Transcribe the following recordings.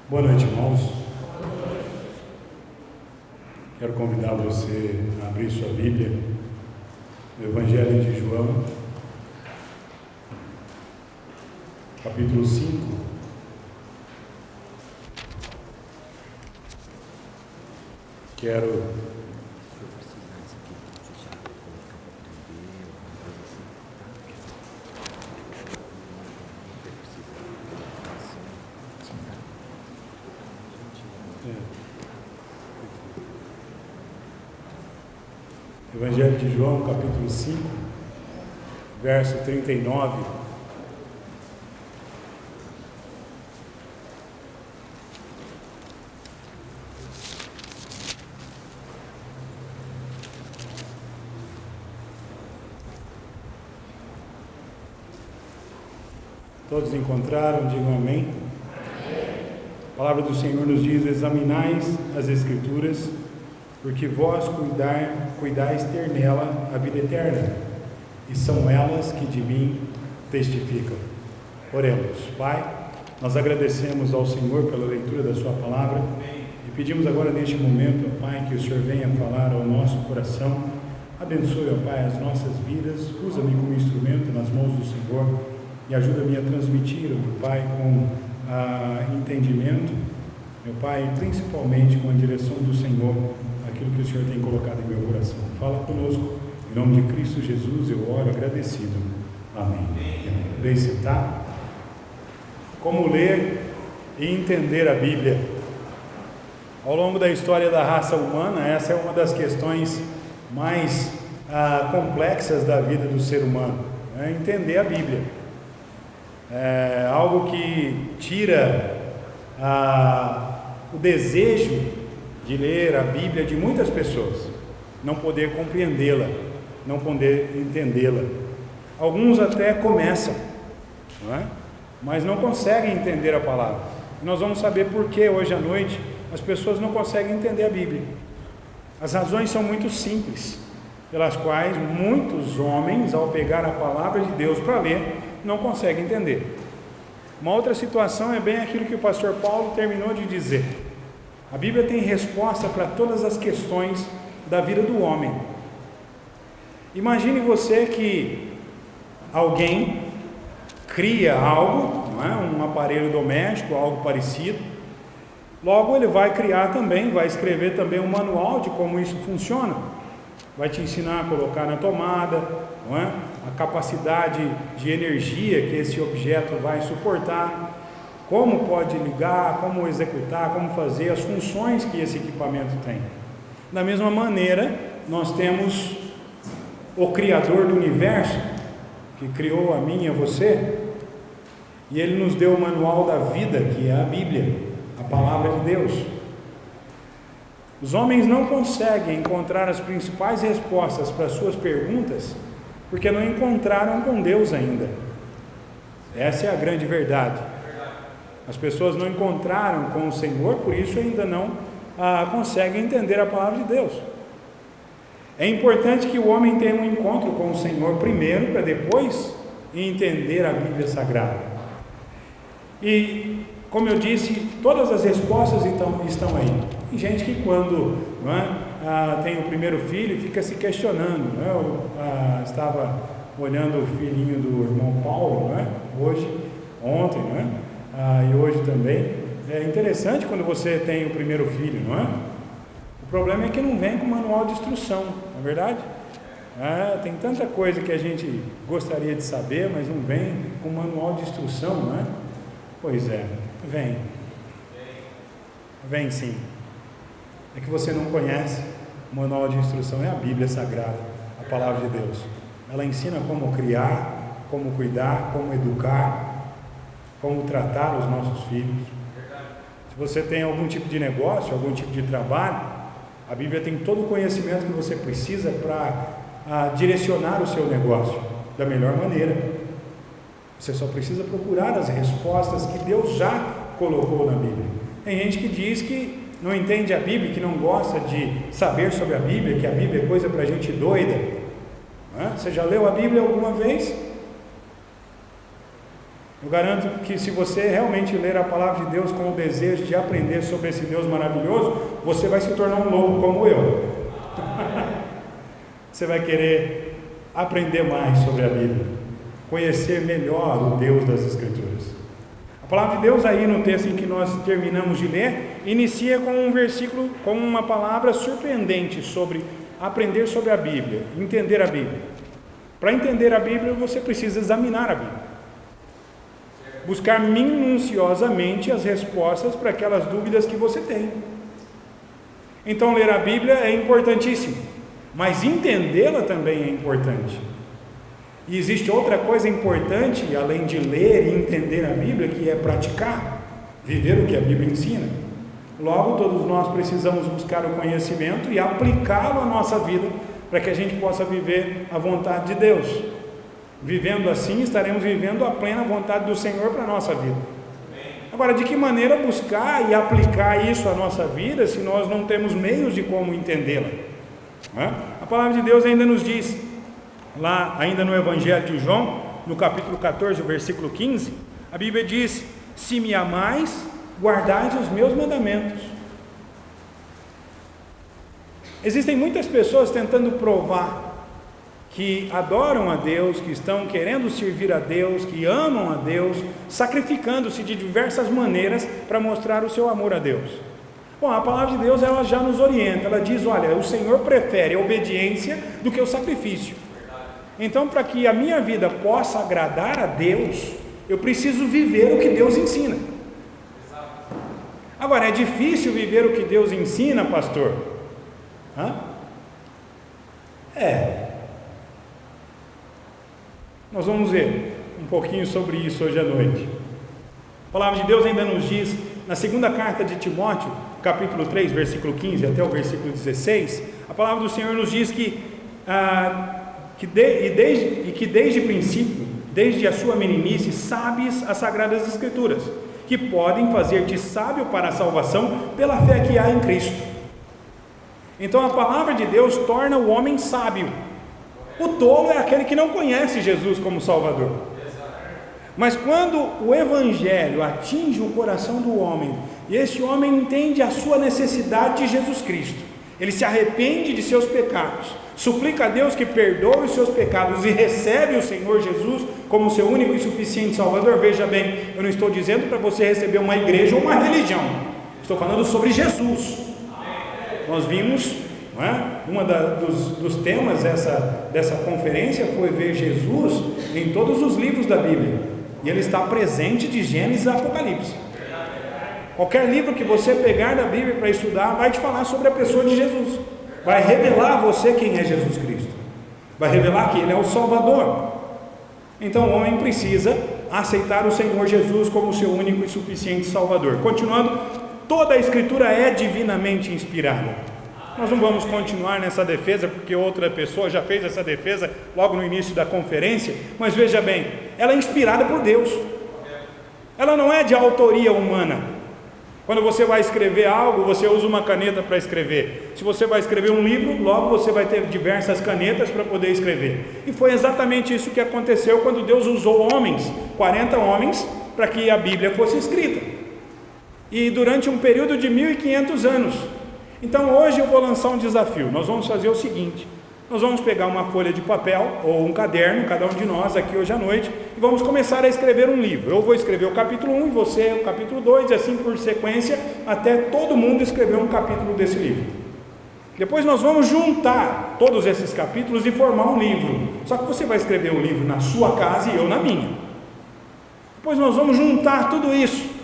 Boa noite, irmãos. Quero convidar você a abrir sua Bíblia no Evangelho de João, capítulo 5. Quero Evangelho de João, capítulo 5, verso 39. Todos encontraram? Digam amém. A palavra do Senhor nos diz: examinais as Escrituras, porque vós cuidais ter nela a vida eterna, e são elas que de mim testificam. Oremos. Pai, nós agradecemos ao Senhor pela leitura da sua palavra e pedimos agora neste momento, ó Pai, que o Senhor venha falar ao nosso coração. Abençoe, ó Pai, as nossas vidas, usa-me como instrumento nas mãos do Senhor e ajuda-me a transmitir, ó Pai, com entendimento, meu Pai, principalmente com a direção do Senhor, aquilo que o Senhor tem colocado em meu coração. Fala conosco, em nome de Cristo Jesus eu oro agradecido. Amém. Bem sentar. Como ler e entender a Bíblia? Ao longo da história da raça humana, essa é uma das questões mais complexas da vida do ser humano, é entender a Bíblia. É algo que tira o desejo de ler a Bíblia de muitas pessoas, não poder compreendê-la, não poder entendê-la. Alguns até começam, não é? Mas não conseguem entender a palavra. E nós vamos saber por que hoje à noite as pessoas não conseguem entender a Bíblia. As razões são muito simples, pelas quais muitos homens, ao pegar a palavra de Deus para ler, não conseguem entender. Uma outra situação é bem aquilo que o pastor Paulo terminou de dizer. A Bíblia tem resposta para todas as questões da vida do homem. Imagine você que alguém cria algo, não é? Um aparelho doméstico, algo parecido. Logo ele vai criar também, vai escrever também um manual de como isso funciona. Vai te ensinar a colocar na tomada, não é? A capacidade de energia que esse objeto vai suportar, como pode ligar, como executar, como fazer, as funções que esse equipamento tem. Da mesma maneira, nós temos o Criador do Universo, que criou a mim e a você, e Ele nos deu o manual da vida, que é a Bíblia, a Palavra de Deus. Os homens não conseguem encontrar as principais respostas para as suas perguntas, porque não encontraram com Deus ainda. Essa é a grande verdade. As pessoas não encontraram com o Senhor, por isso ainda não conseguem entender a palavra de Deus. É importante que o homem tenha um encontro com o Senhor primeiro, para depois entender a Bíblia Sagrada. E, como eu disse, todas as respostas estão aí. Tem gente que quando tem o primeiro filho fica se questionando. Eu estava olhando o filhinho do irmão Paulo, ontem, e hoje também. É interessante quando você tem o primeiro filho, não é? O problema é que não vem com manual de instrução, não é verdade? Tem tanta coisa que a gente gostaria de saber, mas não vem com manual de instrução, não é? Pois é, vem sim. É que você não conhece o manual de instrução, é a Bíblia Sagrada, a palavra de Deus. Ela ensina como criar, como cuidar, como educar, como tratar os nossos filhos. Se você tem algum tipo de negócio, algum tipo de trabalho, a Bíblia tem todo o conhecimento que você precisa para direcionar o seu negócio da melhor maneira. Você só precisa procurar as respostas que Deus já colocou na Bíblia. Tem gente que diz que não entende a Bíblia, que não gosta de saber sobre a Bíblia, que a Bíblia é coisa para gente doida. Você já leu a Bíblia alguma vez? Eu garanto que se você realmente ler a palavra de Deus com o desejo de aprender sobre esse Deus maravilhoso, você vai se tornar um louco como eu. Você vai querer aprender mais sobre a Bíblia, conhecer melhor o Deus das Escrituras. A palavra de Deus aí no texto em que nós terminamos de ler, inicia com um versículo, com uma palavra surpreendente sobre aprender sobre a Bíblia, entender a Bíblia. Para entender a Bíblia, você precisa examinar a Bíblia. Buscar minuciosamente as respostas para aquelas dúvidas que você tem. Então, ler a Bíblia é importantíssimo, mas entendê-la também é importante. E existe outra coisa importante, além de ler e entender a Bíblia, que é praticar, viver o que a Bíblia ensina. Logo, todos nós precisamos buscar o conhecimento e aplicá-lo à nossa vida, para que a gente possa viver a vontade de Deus. Vivendo assim, estaremos vivendo a plena vontade do Senhor para a nossa vida. Agora, de que maneira buscar e aplicar isso à nossa vida, se nós não temos meios de como entendê-la? A palavra de Deus ainda nos diz, lá ainda no Evangelho de João, no capítulo 14, versículo 15, a Bíblia diz: se me amais, guardais os meus mandamentos. Existem muitas pessoas tentando provar que adoram a Deus, que estão querendo servir a Deus, que amam a Deus, sacrificando-se de diversas maneiras para mostrar o seu amor a Deus. Bom, a palavra de Deus, ela já nos orienta, ela diz: olha, o Senhor prefere a obediência do que o sacrifício. Então, para que a minha vida possa agradar a Deus, eu preciso viver o que Deus ensina. Agora, é difícil viver o que Deus ensina, pastor? Nós vamos ver um pouquinho sobre isso hoje à noite. A palavra de Deus ainda nos diz, na segunda carta de Timóteo, capítulo 3, versículo 15 até o versículo 16, a palavra do Senhor nos diz que desde o princípio, desde a sua meninice, sabes as sagradas escrituras, que podem fazer-te sábio para a salvação pela fé que há em Cristo. Então a palavra de Deus torna o homem sábio. O tolo é aquele que não conhece Jesus como Salvador. Mas quando o Evangelho atinge o coração do homem, e esse homem entende a sua necessidade de Jesus Cristo, ele se arrepende de seus pecados, suplica a Deus que perdoe os seus pecados e recebe o Senhor Jesus como seu único e suficiente Salvador. Veja bem, eu não estou dizendo para você receber uma igreja ou uma religião, estou falando sobre Jesus. Nós vimos, não é? Dos temas dessa conferência foi ver Jesus em todos os livros da Bíblia, e ele está presente de Gênesis a Apocalipse. Qualquer livro que você pegar da Bíblia para estudar vai te falar sobre a pessoa de Jesus, vai revelar a você quem é Jesus Cristo, vai revelar que ele é o Salvador. Então o homem precisa aceitar o Senhor Jesus como seu único e suficiente Salvador. Continuando, toda a Escritura é divinamente inspirada. Nós não vamos continuar nessa defesa, porque outra pessoa já fez essa defesa logo no início da conferência, mas veja bem, ela é inspirada por Deus, ela não é de autoria humana. Quando você vai escrever algo, você usa uma caneta para escrever. Se você vai escrever um livro, logo você vai ter diversas canetas para poder escrever. E foi exatamente isso que aconteceu quando Deus usou homens, 40 homens, para que a Bíblia fosse escrita. E durante um período de 1500 anos. Então hoje eu vou lançar um desafio. Nós vamos fazer o seguinte: nós vamos pegar uma folha de papel ou um caderno, cada um de nós aqui hoje à noite, e vamos começar a escrever um livro. Eu vou escrever o capítulo 1 e você o capítulo 2, e assim por sequência, até todo mundo escrever um capítulo desse livro. Depois nós vamos juntar todos esses capítulos e formar um livro. Só que você vai escrever o livro na sua casa e eu na minha. Depois nós vamos juntar tudo isso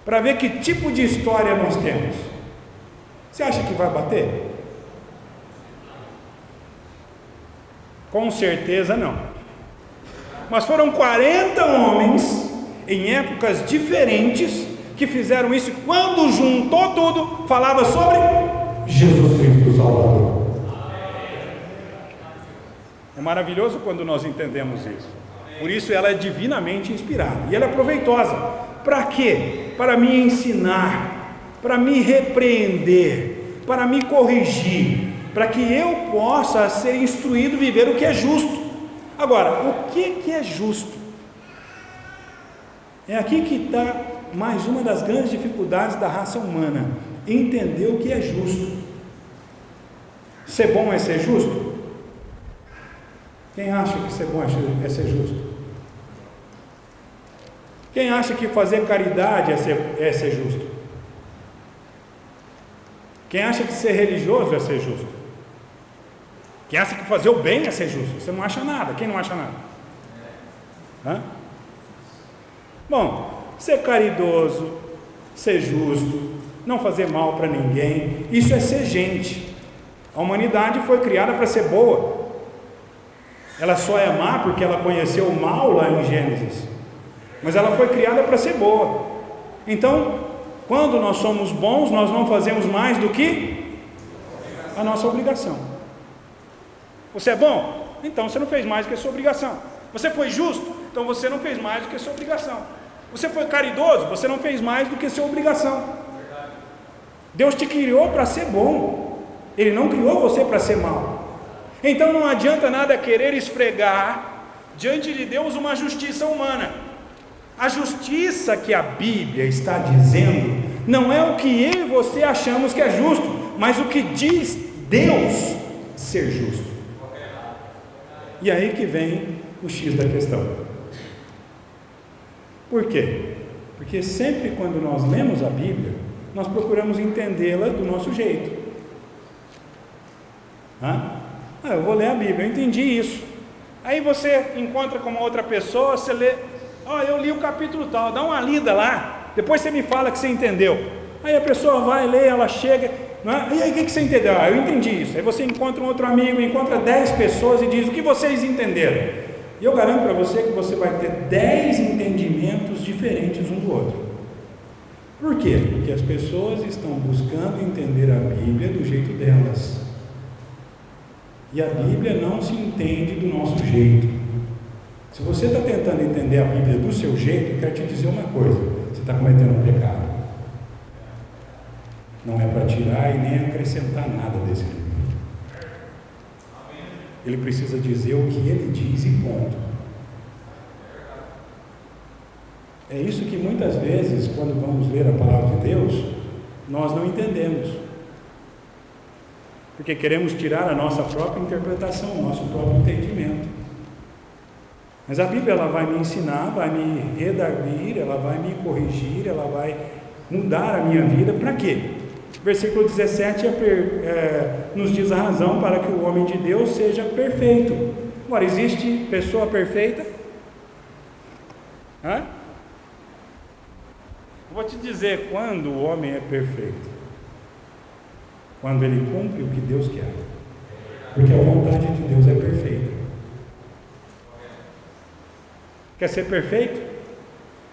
para ver que tipo de história nós temos. Você acha que vai bater? Com certeza não. Mas foram 40 homens em épocas diferentes que fizeram isso, e quando juntou tudo, falava sobre Jesus Cristo Salvador. É maravilhoso quando nós entendemos isso. Por isso ela é divinamente inspirada, e ela é proveitosa. Para quê? Para me ensinar, para me repreender, para me corrigir, para que eu possa ser instruído a viver o que é justo. Agora, o que é justo? É aqui que está mais uma das grandes dificuldades da raça humana: entender o que é justo. Ser bom é ser justo? Quem acha que ser bom é ser justo? Quem acha que fazer caridade é ser justo? Quem acha que ser religioso é ser justo? Quem acha que fazer o bem é ser justo? Você não acha nada. Quem não acha nada? Hã? Bom, ser caridoso, ser justo, não fazer mal para ninguém, isso é ser gente. A humanidade foi criada para ser boa. Ela só é má porque ela conheceu o mal lá em Gênesis, mas ela foi criada para ser boa. Então, quando nós somos bons, nós não fazemos mais do que a nossa obrigação. Você é bom? Então você não fez mais do que a sua obrigação. Você foi justo? Então você não fez mais do que a sua obrigação. Você foi caridoso? Você não fez mais do que a sua obrigação. Deus te criou para ser bom. Ele não criou você para ser mal. Então não adianta nada querer esfregar diante de Deus uma justiça humana. A justiça que a Bíblia está dizendo não é o que eu e você achamos que é justo, mas o que diz Deus ser justo. E aí que vem o X da questão. Por quê? Porque sempre quando nós lemos a Bíblia, nós procuramos entendê-la do nosso jeito. Eu vou ler a Bíblia, eu entendi isso. Aí você encontra com uma outra pessoa, você lê, eu li o capítulo tal, dá uma lida lá, depois você me fala que você entendeu. Aí a pessoa vai ler, ela chega, e aí o que você entendeu? Eu entendi isso. Aí você encontra um outro amigo, encontra 10 pessoas e diz, o que vocês entenderam? E eu garanto para você que você vai ter 10 entendimentos diferentes um do outro. Por quê? Porque as pessoas estão buscando entender a Bíblia do jeito delas. E a Bíblia não se entende do nosso jeito. Se você está tentando entender a Bíblia do seu jeito, eu quero te dizer uma coisa: você está cometendo um pecado. Não é para tirar e nem acrescentar nada desse livro. Ele precisa dizer o que ele diz e ponto. É isso que muitas vezes, quando vamos ler a palavra de Deus, nós não entendemos. Porque queremos tirar a nossa própria interpretação, o nosso próprio entendimento. Mas a Bíblia, ela vai me ensinar, vai me redarguir, ela vai me corrigir, ela vai mudar a minha vida. Para quê? Versículo 17 nos diz a razão para que o homem de Deus seja perfeito. Agora, existe pessoa perfeita? Eu vou te dizer quando o homem é perfeito. Quando ele cumpre o que Deus quer. Porque a vontade de Deus é perfeita. Quer ser perfeito?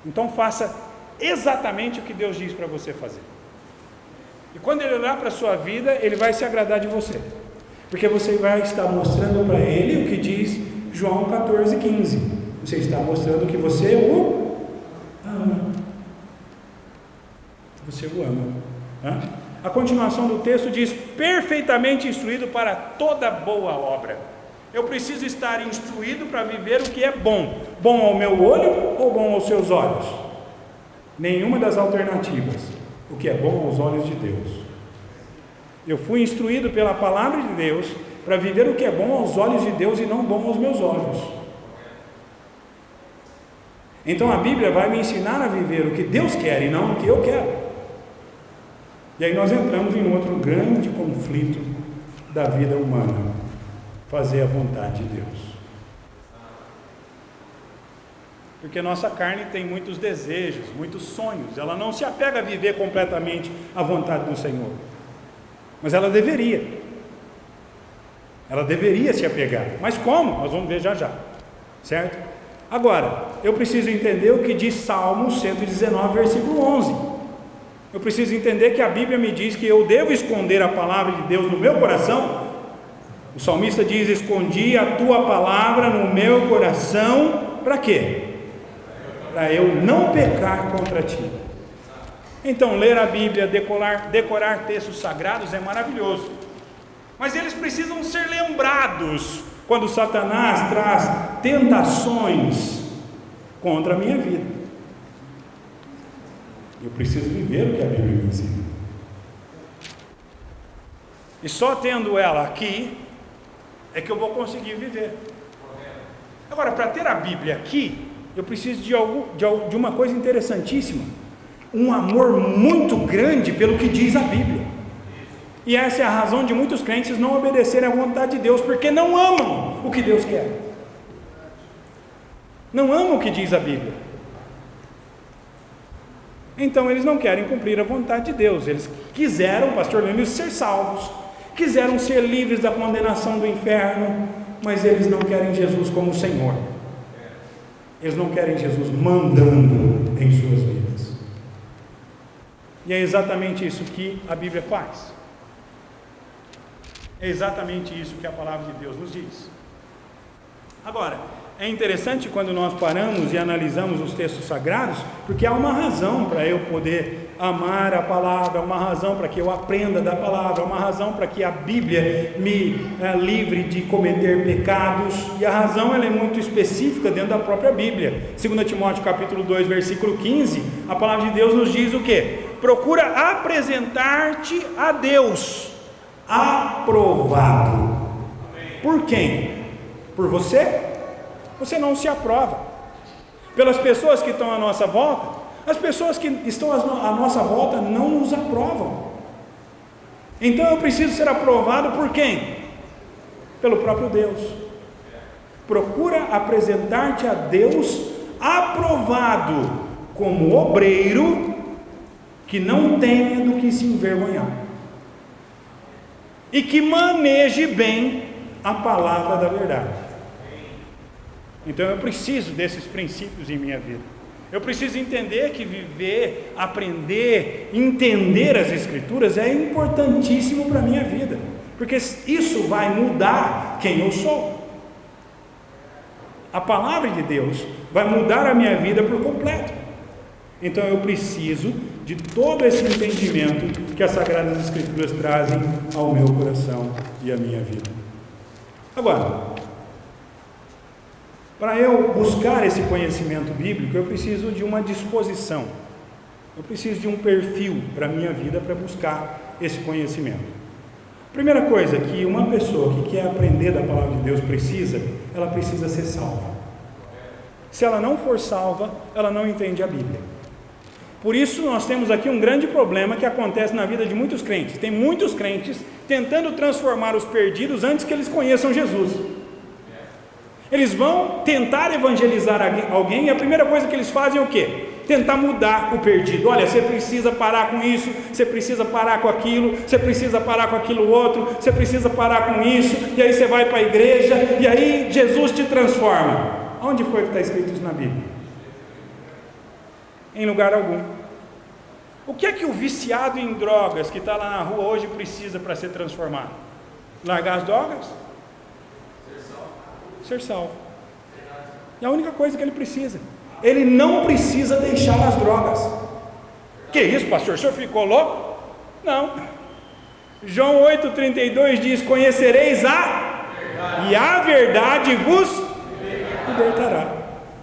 Então faça exatamente o que Deus diz para você fazer. E quando ele olhar para a sua vida, ele vai se agradar de você. Porque você vai estar mostrando para ele o que diz João 14,15. Você está mostrando que você o ama. Você o ama. A continuação do texto diz: perfeitamente instruído para toda boa obra. Eu preciso estar instruído para viver o que é bom. Bom ao meu olho ou bom aos seus olhos? Nenhuma das alternativas. O que é bom aos olhos de Deus. Eu fui instruído pela palavra de Deus para viver o que é bom aos olhos de Deus e não bom aos meus olhos. Então a Bíblia vai me ensinar a viver o que Deus quer e não o que eu quero. E aí nós entramos em outro grande conflito da vida humana: fazer a vontade de Deus. Porque nossa carne tem muitos desejos, muitos sonhos. Ela não se apega a viver completamente a vontade do Senhor. Mas ela deveria. Ela deveria se apegar. Mas como? Nós vamos ver já já. Certo? Agora, eu preciso entender o que diz Salmo 119, versículo 11. Eu preciso entender que a Bíblia me diz que eu devo esconder a palavra de Deus no meu coração. O salmista diz: escondi a tua palavra no meu coração. Para quê? Para eu não pecar contra ti. Então, ler a Bíblia, decorar textos sagrados é maravilhoso. Mas eles precisam ser lembrados quando Satanás traz tentações contra a minha vida. Eu preciso viver o que a Bíblia me ensina. E só tendo ela aqui, é que eu vou conseguir viver. Agora, para ter a Bíblia aqui, eu preciso de uma coisa interessantíssima. Um amor muito grande pelo que diz a Bíblia. E essa é a razão de muitos crentes não obedecerem à vontade de Deus, porque não amam o que Deus quer. Não amam o que diz a Bíblia. Então eles não querem cumprir a vontade de Deus. Eles quiseram, pastor Lênin, ser salvos, quiseram ser livres da condenação do inferno, mas eles não querem Jesus como Senhor. Eles não querem Jesus mandando em suas vidas. E é exatamente isso que a Bíblia faz. É exatamente isso que a palavra de Deus nos diz. Agora, é interessante quando nós paramos e analisamos os textos sagrados, porque há uma razão para eu poder amar a palavra, uma razão para que eu aprenda da palavra, uma razão para que a Bíblia me livre de cometer pecados, e a razão ela é muito específica dentro da própria Bíblia. 2 Timóteo capítulo 2, versículo 15, a palavra de Deus nos diz o quê? Procura apresentar-te a Deus aprovado. Por quem? Por você? Você não se aprova. Pelas pessoas que estão à nossa volta, as pessoas que estão à nossa volta não nos aprovam. Então eu preciso ser aprovado por quem? Pelo próprio Deus. Procura apresentar-te a Deus aprovado, como obreiro que não tenha do que se envergonhar e que maneje bem a palavra da verdade. Então eu preciso desses princípios em minha vida. Eu preciso entender que viver, aprender, entender as Escrituras é importantíssimo para a minha vida, porque isso vai mudar quem eu sou. A palavra de Deus vai mudar a minha vida por completo. Então eu preciso de todo esse entendimento que as Sagradas Escrituras trazem ao meu coração e à minha vida. Agora, para eu buscar esse conhecimento bíblico, eu preciso de uma disposição, eu preciso de um perfil para a minha vida para buscar esse conhecimento. Primeira coisa que uma pessoa que quer aprender da palavra de Deus precisa, ela precisa ser salva. Se ela não for salva, ela não entende a Bíblia. Por isso nós temos aqui um grande problema que acontece na vida de muitos crentes. Tem muitos crentes tentando transformar os perdidos antes que eles conheçam Jesus. Eles vão tentar evangelizar alguém e a primeira coisa que eles fazem é o quê? Tentar mudar o perdido. Olha, você precisa parar com isso, você precisa parar com aquilo, você precisa parar com aquilo outro, você precisa parar com isso, e aí você vai para a igreja, e aí Jesus te transforma. Onde foi que está escrito isso na Bíblia? Em lugar algum. O que é que o viciado em drogas que está lá na rua hoje precisa para ser transformado? Largar as drogas? Ser salvo. É a única coisa que ele precisa. Ele não precisa deixar as drogas. Que isso, pastor? O senhor ficou louco? Não. João 8,32 diz: conhecereis a verdade, e a verdade vos libertará.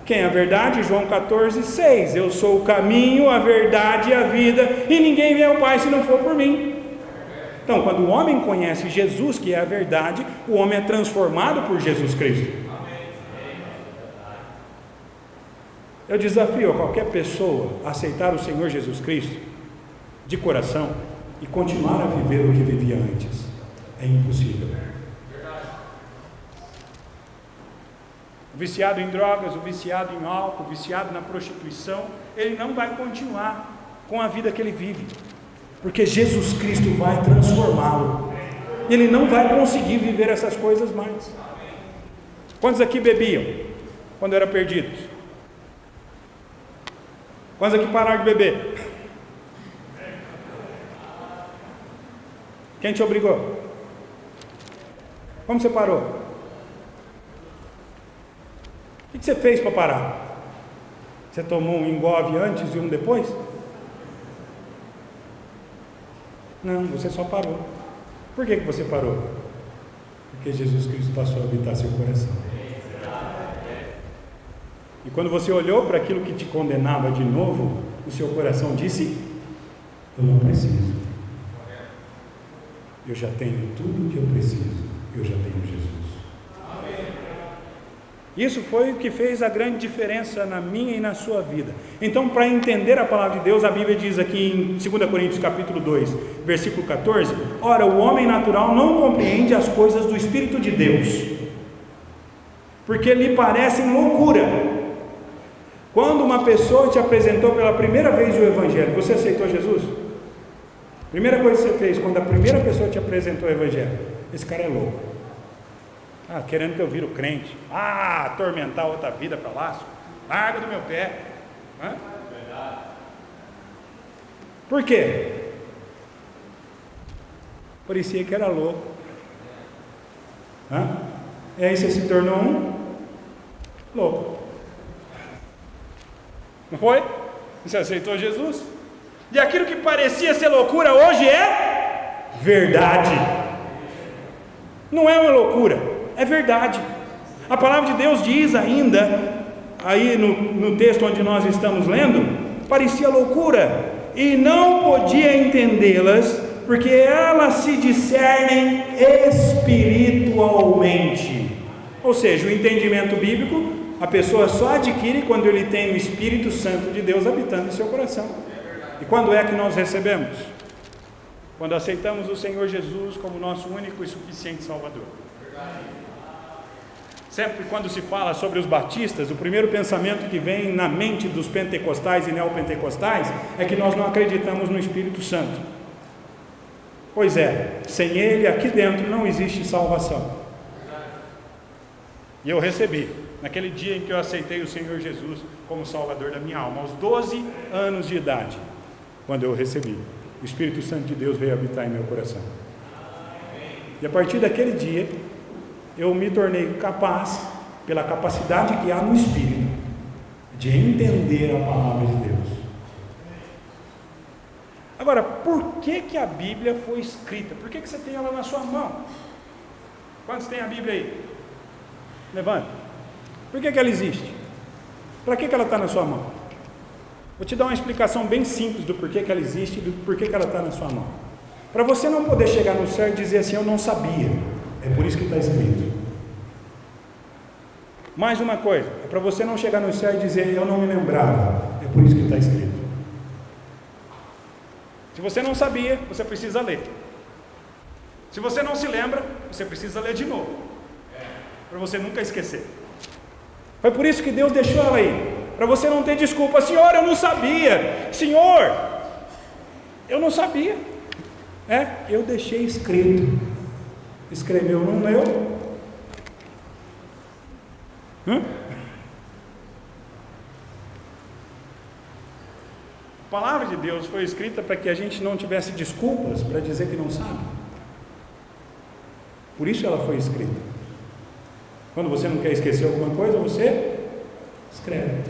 Quem é a verdade? João 14,6. Eu sou o caminho, a verdade e a vida, e ninguém vem ao Pai se não for por mim. Então, quando o homem conhece Jesus, que é a verdade, o homem é transformado por Jesus Cristo. Eu desafio a qualquer pessoa a aceitar o Senhor Jesus Cristo de coração e continuar a viver o que vivia antes. É impossível. O viciado em drogas, o viciado em álcool, o viciado na prostituição, ele não vai continuar com a vida que ele vive, porque Jesus Cristo vai transformá-lo. Ele não vai conseguir viver essas coisas mais. Quantos aqui bebiam quando eram perdidos? Quantos aqui pararam de beber? Quem te obrigou? Como você parou? O que você fez para parar? Você tomou um engove antes e um depois? Não, você só parou. Por que você parou? Porque Jesus Cristo passou a habitar seu coração. E quando você olhou para aquilo que te condenava de novo, o seu coração disse: eu não preciso. Eu já tenho tudo o que eu preciso. Eu já tenho Jesus. Isso foi o que fez a grande diferença na minha e na sua vida. Então, para entender a palavra de Deus, a Bíblia diz aqui em 2 Coríntios capítulo 2, versículo 14: ora, o homem natural não compreende as coisas do Espírito de Deus, porque lhe parecem loucura. Quando uma pessoa te apresentou pela primeira vez o Evangelho, você aceitou Jesus? Primeira coisa que você fez, quando a primeira pessoa te apresentou o Evangelho: esse cara é louco. Querendo que eu vire o crente. Atormentar outra vida para lá. Larga do meu pé. Por quê? Parecia que era louco. E aí você se tornou um louco. Não foi? Você aceitou Jesus? E aquilo que parecia ser loucura hoje é verdade. Não é uma loucura, é verdade. A palavra de Deus diz ainda, aí no texto onde nós estamos lendo, parecia loucura, e não podia entendê-las, porque elas se discernem espiritualmente. Ou seja, o entendimento bíblico, a pessoa só adquire quando ele tem o Espírito Santo de Deus habitando em seu coração. E quando é que nós recebemos? Quando aceitamos o Senhor Jesus como nosso único e suficiente Salvador. Sempre quando se fala sobre os batistas, o primeiro pensamento que vem na mente dos pentecostais e neopentecostais é que nós não acreditamos no Espírito Santo. Pois é, sem ele aqui dentro não existe salvação. E eu recebi, naquele dia em que eu aceitei o Senhor Jesus como Salvador da minha alma, aos 12 anos de idade, quando eu recebi, o Espírito Santo de Deus veio habitar em meu coração. E a partir daquele dia, eu me tornei capaz, pela capacidade que há no Espírito, de entender a palavra de Deus. Agora, por que a Bíblia foi escrita? Por que você tem ela na sua mão? Quantos tem a Bíblia aí? Levanta. Por que ela existe? Para que ela está na sua mão? Vou te dar uma explicação bem simples do porquê que ela existe e do porquê que ela está na sua mão. Para você não poder chegar no céu e dizer assim: eu não sabia. É por isso que está escrito. Mais uma coisa, é para você não chegar no céu e dizer: eu não me lembrava. É por isso que está escrito. Se você não sabia, você precisa ler. Se você não se lembra, você precisa ler de novo, para você nunca esquecer. Foi por isso que Deus deixou ela aí, para você não ter desculpa: Senhor, eu não sabia. Senhor, eu não sabia. Eu deixei escrito. Escreveu, não leu? A palavra de Deus foi escrita para que a gente não tivesse desculpas para dizer que não sabe. Por isso ela foi escrita. Quando você não quer esquecer alguma coisa, você escreve.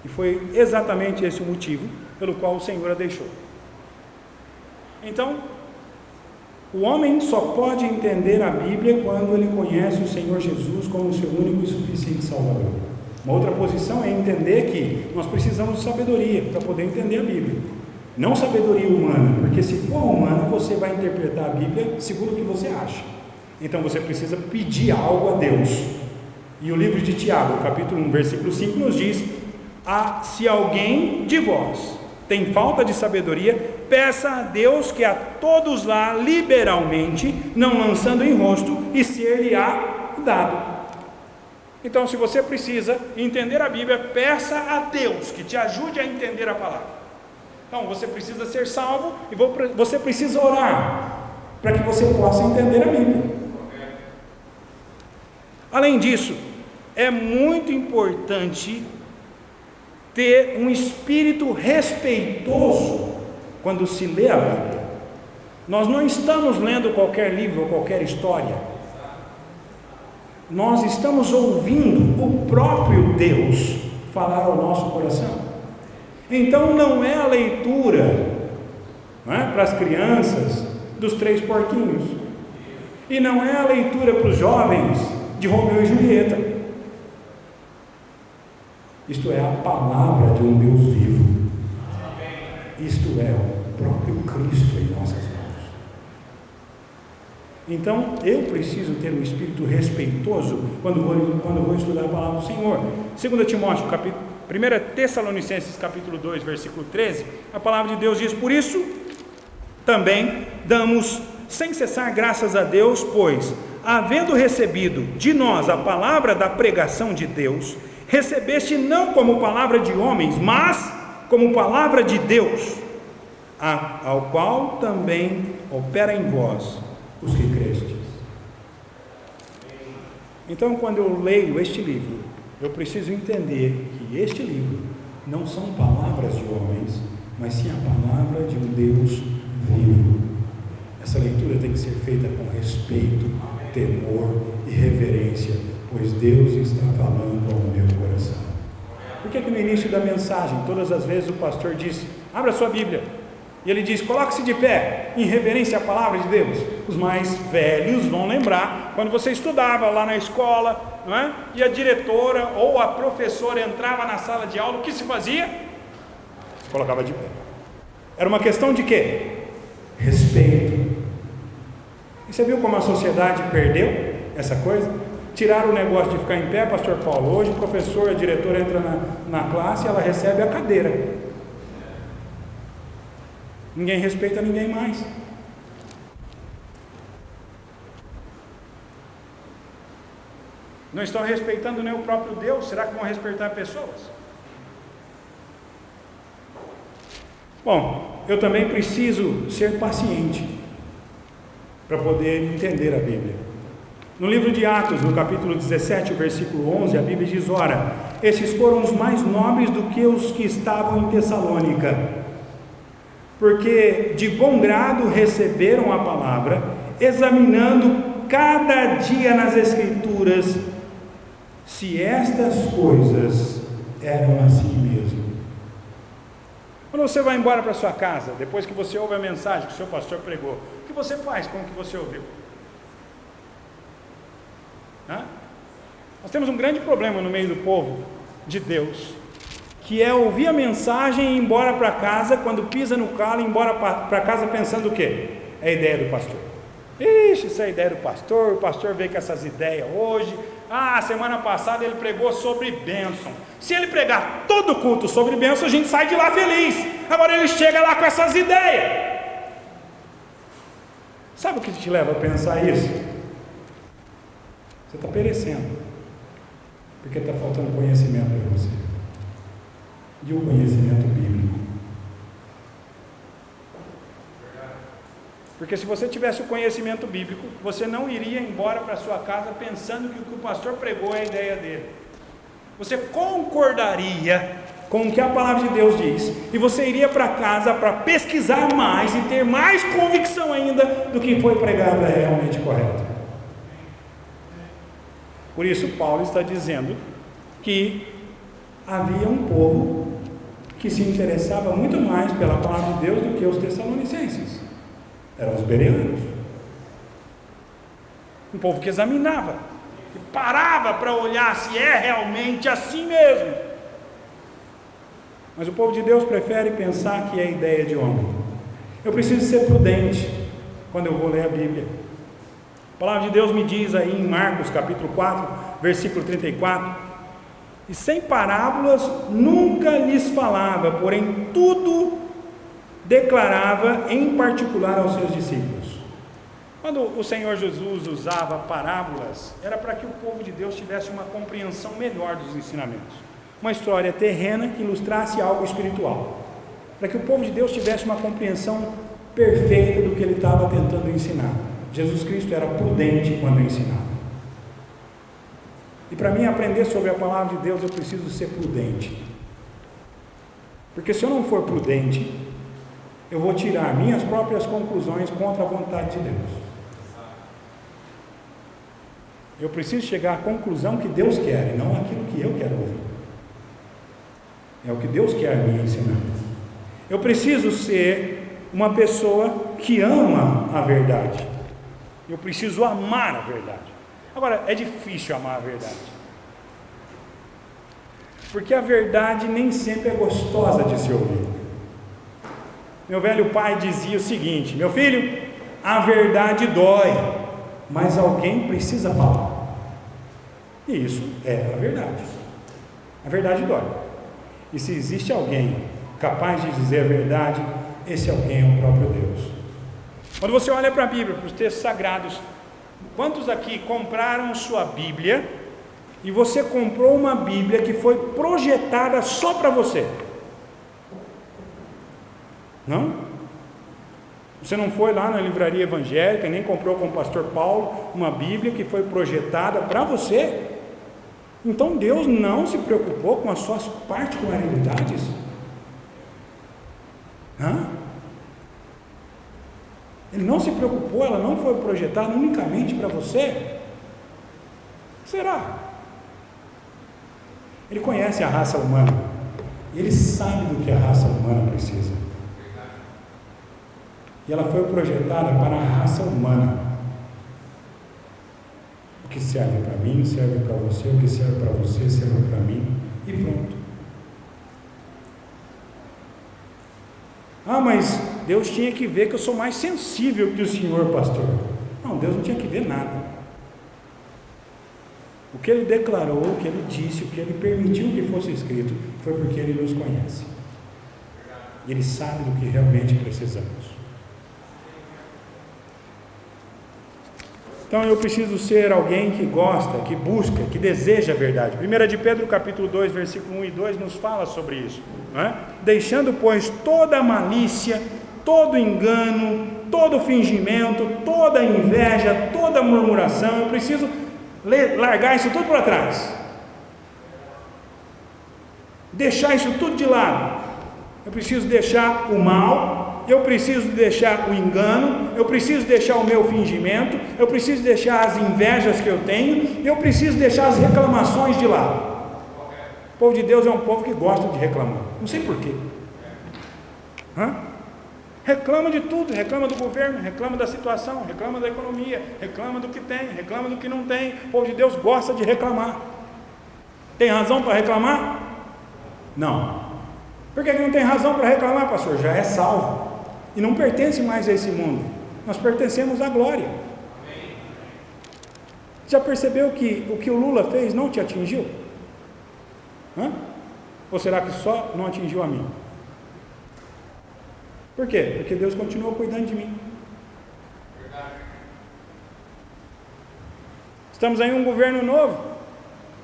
E foi exatamente esse o motivo pelo qual o Senhor a deixou. Então, o homem só pode entender a Bíblia quando ele conhece o Senhor Jesus como o seu único e suficiente Salvador. Uma outra posição é entender que nós precisamos de sabedoria para poder entender a Bíblia. Não sabedoria humana, porque se for humana, você vai interpretar a Bíblia segundo o que você acha. Então você precisa pedir algo a Deus. E o livro de Tiago, capítulo 1, versículo 5, nos diz: se alguém de vós tem falta de sabedoria, peça a Deus que a todos lá liberalmente, não lançando em rosto, e ser-lhe-á dado. Então, se você precisa entender a Bíblia, peça a Deus que te ajude a entender a palavra. Então, você precisa ser salvo e você precisa orar para que você possa entender a Bíblia. Além disso, é muito importante ter um espírito respeitoso quando se lê a Bíblia. Nós não estamos lendo qualquer livro ou qualquer história. Nós estamos ouvindo o próprio Deus falar ao nosso coração. Então não é a leitura, para as crianças, dos 3 porquinhos, e não é a leitura para os jovens de Romeu e Julieta. Isto é a palavra de um Deus vivo. Isto é o próprio Cristo em nossas mãos. Então, eu preciso ter um espírito respeitoso quando vou estudar a palavra do Senhor. 2 Timóteo, 1 Tessalonicenses, capítulo 2, versículo 13, a palavra de Deus diz: por isso, também damos sem cessar graças a Deus, pois, havendo recebido de nós a palavra da pregação de Deus, recebeste não como palavra de homens, mas como palavra de Deus, ao qual também opera em vós os que crestes. Então, quando eu leio este livro, eu preciso entender que este livro não são palavras de homens, mas sim a palavra de um Deus vivo. Essa leitura tem que ser feita com respeito, temor e reverência, pois Deus está falando ao meu coração. Por que no início da mensagem, todas as vezes o pastor diz: abra sua Bíblia, e ele diz: coloque-se de pé, em reverência à palavra de Deus? Os mais velhos vão lembrar, quando você estudava lá na escola, não é? E a diretora ou a professora entrava na sala de aula, o que se fazia? Se colocava de pé. Era uma questão de quê? Respeito. E você viu como a sociedade perdeu essa coisa? Tiraram o negócio de ficar em pé, pastor Paulo. Hoje o professor, a diretora entra na classe e ela recebe a cadeira. Ninguém respeita ninguém mais. Não estão respeitando nem o próprio Deus. Será que vão respeitar pessoas? Bom, eu também preciso ser paciente para poder entender a Bíblia. No livro de Atos, no capítulo 17, versículo 11, a Bíblia diz: ora, esses foram os mais nobres do que os que estavam em Tessalônica, porque de bom grado receberam a palavra, examinando cada dia nas Escrituras se estas coisas eram assim mesmo. Quando você vai embora para sua casa, depois que você ouve a mensagem que o seu pastor pregou, o que você faz com o que você ouviu? Nós temos um grande problema no meio do povo de Deus, que é ouvir a mensagem e ir embora para casa, quando pisa no calo, ir embora para casa pensando o quê? É a ideia do pastor. Ixi, isso é a ideia do pastor, o pastor veio com essas ideias hoje. Semana passada ele pregou sobre bênção. Se ele pregar todo o culto sobre bênção, a gente sai de lá feliz. Agora ele chega lá com essas ideias. Sabe o que te leva a pensar isso? Você está perecendo, porque está faltando conhecimento para você, e o conhecimento bíblico. Porque se você tivesse o conhecimento bíblico, você não iria embora para sua casa pensando que o que o pastor pregou é a ideia dele. Você concordaria com o que a palavra de Deus diz, e você iria para casa para pesquisar mais e ter mais convicção ainda do que foi pregado é realmente correto. Por isso Paulo está dizendo que havia um povo que se interessava muito mais pela palavra de Deus do que os tessalonicenses. Eram os bereanos. Um povo que examinava, que parava para olhar se é realmente assim mesmo. Mas o povo de Deus prefere pensar que é ideia de homem. Eu preciso ser prudente quando eu vou ler a Bíblia. A palavra de Deus me diz aí em Marcos capítulo 4, versículo 34: e sem parábolas nunca lhes falava, porém tudo declarava em particular aos seus discípulos. Quando o Senhor Jesus usava parábolas, era para que o povo de Deus tivesse uma compreensão melhor dos ensinamentos. Uma história terrena que ilustrasse algo espiritual, para que o povo de Deus tivesse uma compreensão perfeita do que ele estava tentando ensinar. Jesus Cristo era prudente quando ensinava. E para mim aprender sobre a palavra de Deus, eu preciso ser prudente. Porque se eu não for prudente, eu vou tirar minhas próprias conclusões contra a vontade de Deus. Eu preciso chegar à conclusão que Deus quer, e não aquilo que eu quero ouvir. É o que Deus quer me ensinar. Eu preciso ser uma pessoa que ama a verdade. Eu preciso amar a verdade. Agora, é difícil amar a verdade. Porque a verdade nem sempre é gostosa de se ouvir. Meu velho pai dizia o seguinte: meu filho, a verdade dói, mas alguém precisa falar. E isso é a verdade. A verdade dói. E se existe alguém capaz de dizer a verdade, esse alguém é o próprio Deus. Quando você olha para a Bíblia, para os textos sagrados, quantos aqui compraram sua Bíblia e você comprou uma Bíblia que foi projetada só para você? Não? Você não foi lá na livraria evangélica, nem comprou com o pastor Paulo uma Bíblia que foi projetada para você? Então Deus não se preocupou com as suas particularidades? Ele não se preocupou, ela não foi projetada unicamente para você? Será? Ele conhece a raça humana, ele sabe do que a raça humana precisa. E ela foi projetada para a raça humana. O que serve para mim, serve para você, o que serve para você, serve para mim, e pronto. Mas Deus tinha que ver que eu sou mais sensível que o senhor, pastor. Não, Deus não tinha que ver nada. O que Ele declarou, o que Ele disse, o que Ele permitiu que fosse escrito, foi porque Ele nos conhece. E Ele sabe do que realmente precisamos. Então eu preciso ser alguém que gosta, que busca, que deseja a verdade. 1 de Pedro capítulo 2, versículo 1 e 2 nos fala sobre isso, não é? Deixando, pois, toda a malícia, todo engano, todo fingimento, toda inveja, toda murmuração, eu preciso largar isso tudo para trás, deixar isso tudo de lado. Eu preciso deixar o mal, eu preciso deixar o engano, eu preciso deixar o meu fingimento, eu preciso deixar as invejas que eu tenho, eu preciso deixar as reclamações de lado. O povo de Deus é um povo que gosta de reclamar, não sei porquê. Reclama de tudo, reclama do governo, reclama da situação, reclama da economia, reclama do que tem, reclama do que não tem. O povo de Deus gosta de reclamar. Tem razão para reclamar? Não. Por que não tem razão para reclamar, pastor? Já é salvo e não pertence mais a esse mundo. Nós pertencemos à glória. Já percebeu que o que o Lula fez não te atingiu? Ou será que só não atingiu a mim? Por quê? Porque Deus continua cuidando de mim. Estamos aí em um governo novo.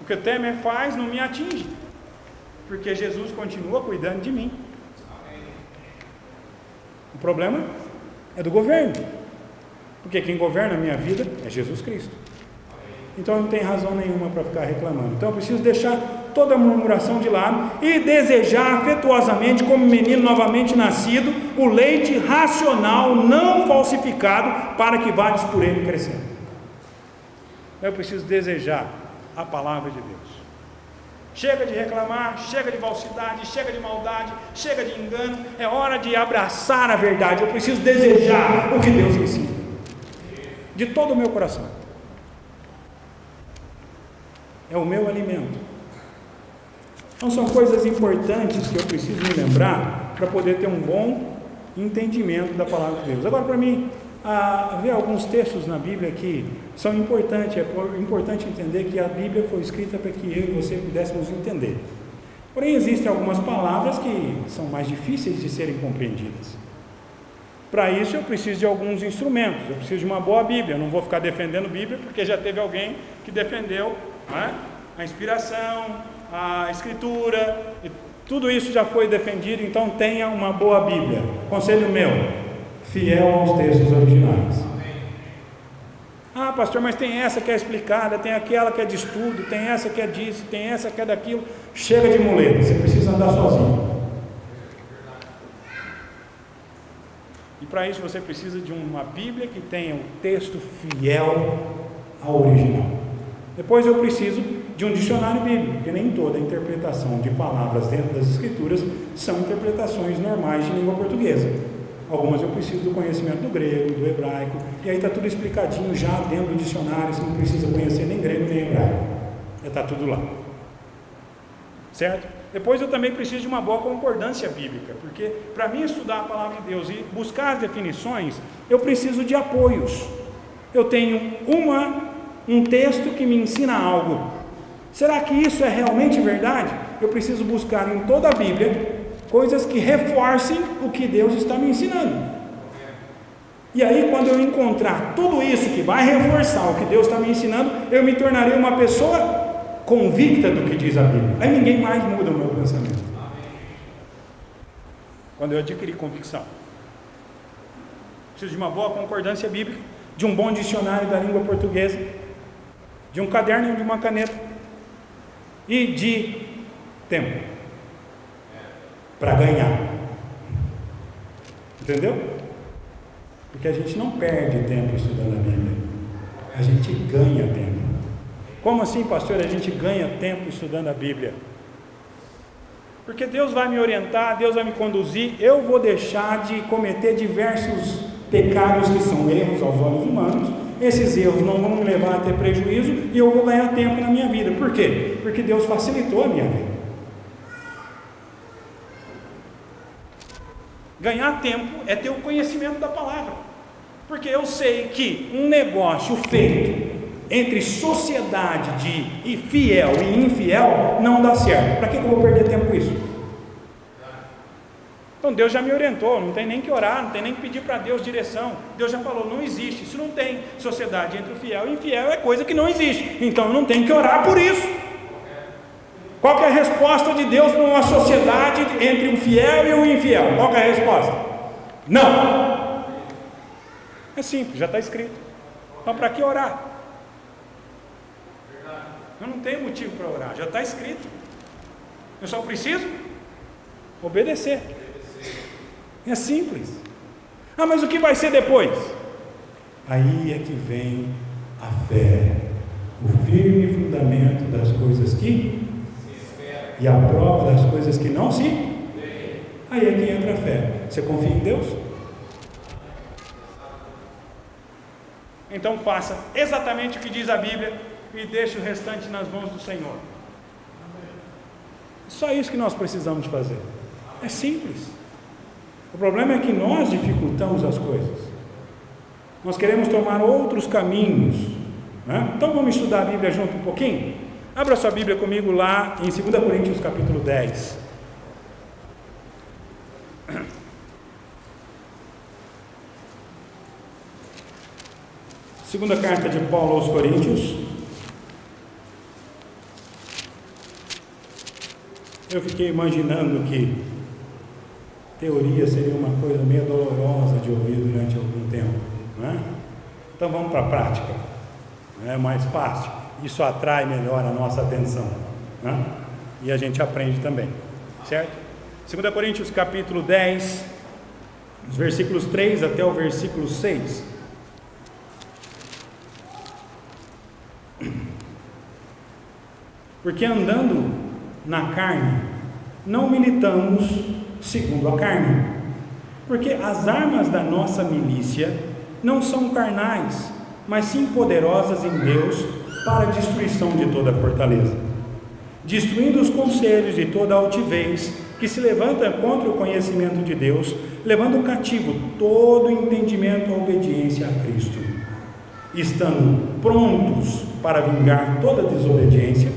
O que o Temer faz não me atinge, porque Jesus continua cuidando de mim. O problema é do governo, porque quem governa a minha vida é Jesus Cristo. Então não tem razão nenhuma para ficar reclamando. Então eu preciso deixar toda a murmuração de lado e desejar afetuosamente, como menino novamente nascido, o leite racional, não falsificado, para que vades por ele crescendo. Eu preciso desejar a palavra de Deus. Chega de reclamar, chega de falsidade, chega de maldade, chega de engano. É hora de abraçar a verdade. Eu preciso desejar o que Deus ensina, de todo o meu coração. É o meu alimento. Então são coisas importantes que eu preciso me lembrar para poder ter um bom entendimento da palavra de Deus. Agora, para mim, ver alguns textos na Bíblia que são importantes. É importante entender que a Bíblia foi escrita para que eu e você pudéssemos entender. Porém, existem algumas palavras que são mais difíceis de serem compreendidas. Para isso eu preciso de alguns instrumentos. Eu preciso de uma boa Bíblia. Eu não vou ficar defendendo Bíblia porque já teve alguém que defendeu, não é? A inspiração, a escritura, e tudo isso já foi defendido. Então tenha uma boa Bíblia. Conselho meu: fiel aos textos originais. Pastor, mas tem essa que é explicada, tem aquela que é de estudo, tem essa que é disso, tem essa que é daquilo. Chega de muleta, você precisa andar sozinho. E para isso você precisa de uma Bíblia que tenha um texto fiel ao original. Depois eu preciso de um dicionário bíblico, porque nem toda interpretação de palavras dentro das Escrituras são interpretações normais de língua portuguesa. Algumas eu preciso do conhecimento do grego, do hebraico, e aí está tudo explicadinho já dentro do dicionário. Você não precisa conhecer nem grego nem hebraico, já está tudo lá. certo? Depois eu também preciso de uma boa concordância bíblica, porque para mim estudar a palavra de Deus e buscar as definições, eu preciso de apoios. Eu tenho um texto que me ensina algo. Será que isso é realmente verdade? Eu preciso buscar em toda a Bíblia coisas que reforcem o que Deus está me ensinando. E aí, quando eu encontrar tudo isso que vai reforçar o que Deus está me ensinando, eu me tornarei uma pessoa convicta do que diz a Bíblia. Aí ninguém mais muda o meu pensamento. Quando eu adquirir convicção, preciso de uma boa concordância bíblica, de um bom dicionário da língua portuguesa, de um caderno e de uma caneta, e de tempo para ganhar. Entendeu? Porque a gente não perde tempo estudando a Bíblia, a gente ganha tempo. Como assim, pastor, a gente ganha tempo estudando a Bíblia? Porque Deus vai me orientar, Deus vai me conduzir, eu vou deixar de cometer diversos pecados que são erros aos olhos humanos. Esses erros não vão me levar a ter prejuízo e eu vou ganhar tempo na minha vida. Por quê? Porque Deus facilitou a minha vida. Ganhar tempo é ter o conhecimento da palavra, porque eu sei que um negócio feito entre sociedade de fiel e infiel não dá certo. Para que eu vou perder tempo com isso? Então Deus já me orientou, não tem nem que orar, não tem nem que pedir para Deus direção. Deus já falou, não existe, isso não tem sociedade entre o fiel e infiel, é coisa que não existe, então eu não tenho que orar por isso. Qual que é a resposta de Deus para uma sociedade entre um fiel e um infiel? Qual que é a resposta? Não. É simples, já está escrito. Então para que orar? Eu não tenho motivo para orar, já está escrito. Eu só preciso obedecer. É simples. Ah, mas o que vai ser depois? Aí é que vem a fé, o firme fundamento das coisas que e a prova das coisas que não se. Aí é que entra a fé. Você confia em Deus? Então faça exatamente o que diz a Bíblia e deixe o restante nas mãos do Senhor. Só isso que nós precisamos fazer. É simples. O problema é que nós dificultamos as coisas. Nós queremos tomar outros caminhos, né? Então vamos estudar a Bíblia junto um pouquinho? Abra sua Bíblia comigo lá em 2 Coríntios capítulo 10. Segunda carta de Paulo aos Coríntios. Eu fiquei imaginando que teoria seria uma coisa meio dolorosa de ouvir durante algum tempo, não é? Então vamos para a prática, é mais fácil, isso atrai melhor a nossa atenção, né? E a gente aprende também, certo? 2 Coríntios capítulo 10, os versículos 3 até o versículo 6. Porque andando na carne, não militamos segundo a carne, porque as armas da nossa milícia não são carnais, mas sim poderosas em Deus para a destruição de toda fortaleza, destruindo os conselhos e toda altivez que se levanta contra o conhecimento de Deus, levando cativo todo o entendimento à obediência a Cristo, estando prontos para vingar toda desobediência,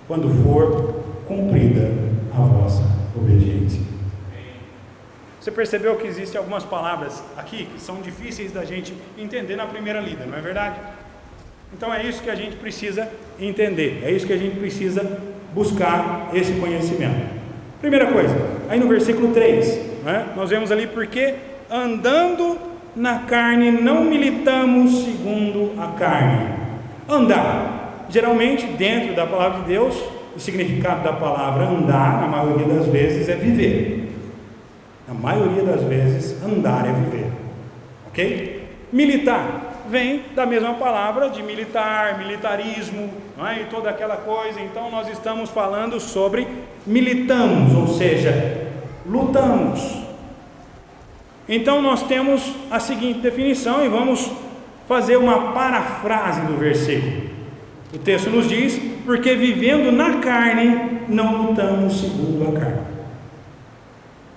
quando for cumprida a vossa obediência. Você percebeu que existem algumas palavras aqui que são difíceis da gente entender na primeira lida, não é verdade? Então é isso que a gente precisa entender, é isso que a gente precisa buscar esse conhecimento. Primeira coisa, aí no versículo 3, né, nós vemos ali, porque andando na carne não militamos segundo a carne. Andar, geralmente dentro da palavra de Deus, o significado da palavra andar, na maioria das vezes, é viver. Na maioria das vezes, andar é viver, ok? Militar vem da mesma palavra de militar, militarismo, não é? E toda aquela coisa. Então nós estamos falando sobre militamos, ou seja, lutamos. Então nós temos a seguinte definição e vamos fazer uma parafrase do versículo. O texto nos diz: porque vivendo na carne, não lutamos segundo a carne.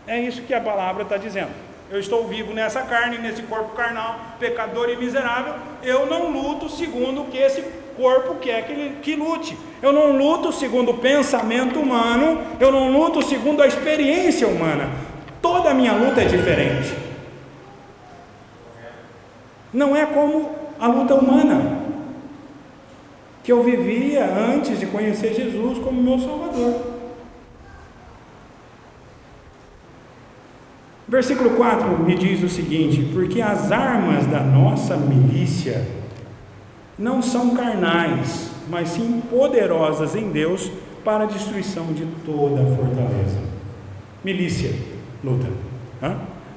É isso que a palavra está dizendo. Eu estou vivo nessa carne, nesse corpo carnal, pecador e miserável. Eu não luto segundo o que esse corpo quer que lute. Eu não luto segundo o pensamento humano. Eu não luto segundo a experiência humana. Toda a minha luta é diferente. Não é como a luta humana que eu vivia antes de conhecer Jesus como meu Salvador. Versículo 4 me diz o seguinte: porque as armas da nossa milícia não são carnais, mas sim poderosas em Deus para a destruição de toda a fortaleza. Milícia, luta.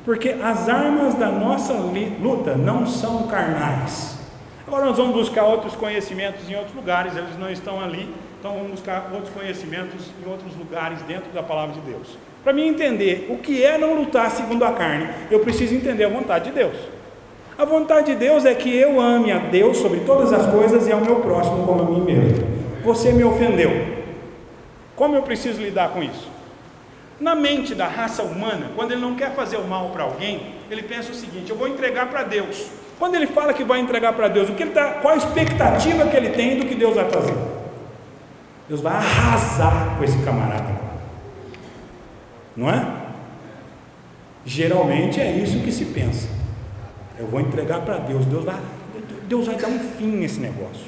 Porque as armas da nossa luta não são carnais. Agora nós vamos buscar outros conhecimentos em outros lugares, eles não estão ali, então vamos buscar outros conhecimentos em outros lugares dentro da palavra de Deus. Para mim entender o que é não lutar segundo a carne, eu preciso entender a vontade de Deus. A vontade de Deus é que eu ame a Deus sobre todas as coisas e ao meu próximo como a mim mesmo. Você me ofendeu. Como eu preciso lidar com isso? Na mente da raça humana, quando ele não quer fazer o mal para alguém, ele pensa o seguinte: eu vou entregar para Deus. Quando ele fala que vai entregar para Deus, qual a expectativa que ele tem do que Deus vai fazer? Deus vai arrasar com esse camarada. Não é? Geralmente é isso que se pensa. Eu vou entregar para Deus, Deus vai dar um fim nesse negócio.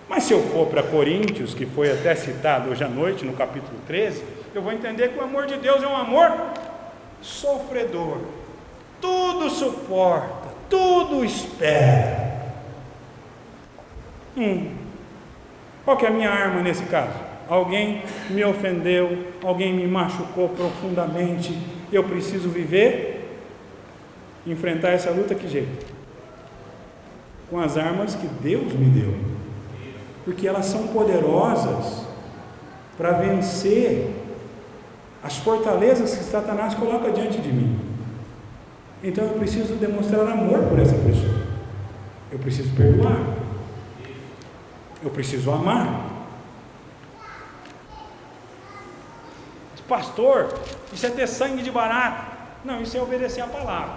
Mas se eu for para Coríntios, que foi até citado hoje à noite no capítulo 13, eu vou entender que o amor de Deus é um amor sofredor, tudo suporta, tudo espera. Qual que é a minha arma nesse caso? Alguém me ofendeu, alguém me machucou profundamente, eu preciso viver, enfrentar essa luta, que jeito? Com as armas que Deus me deu, porque elas são poderosas para vencer as fortalezas que Satanás coloca diante de mim. Então eu preciso demonstrar amor por essa pessoa, eu preciso perdoar, eu preciso amar. Pastor, isso é ter sangue de barata. Não, isso é obedecer a palavra.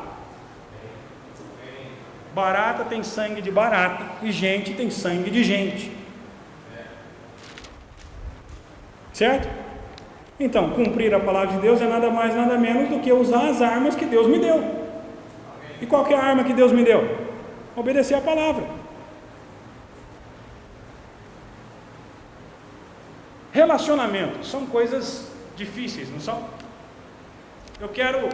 Barata tem sangue de barata e gente tem sangue de gente. Certo? Então, cumprir a palavra de Deus é nada mais, nada menos do que usar as armas que Deus me deu. E qual que é a arma que Deus me deu? Obedecer a palavra. Relacionamentos são coisas difíceis, não são? Eu quero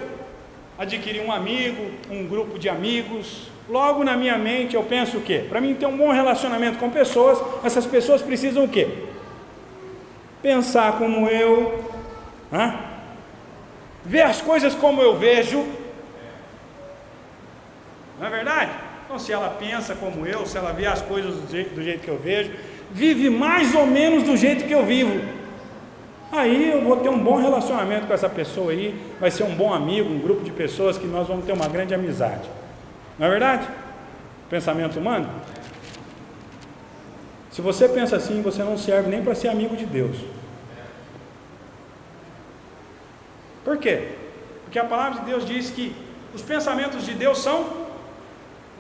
adquirir um amigo, um grupo de amigos. Logo na minha mente eu penso o quê? Para mim ter um bom relacionamento com pessoas, essas pessoas precisam o quê? Pensar como eu, ver as coisas como eu vejo. Não é verdade? Então, se ela pensa como eu, se ela vê as coisas do jeito que eu vejo, vive mais ou menos do jeito que eu vivo, aí eu vou ter um bom relacionamento com essa pessoa aí, vai ser um bom amigo, um grupo de pessoas que nós vamos ter uma grande amizade. Não é verdade? Pensamento humano? Se você pensa assim, você não serve nem para ser amigo de Deus. Por quê? Porque a palavra de Deus diz que os pensamentos de Deus são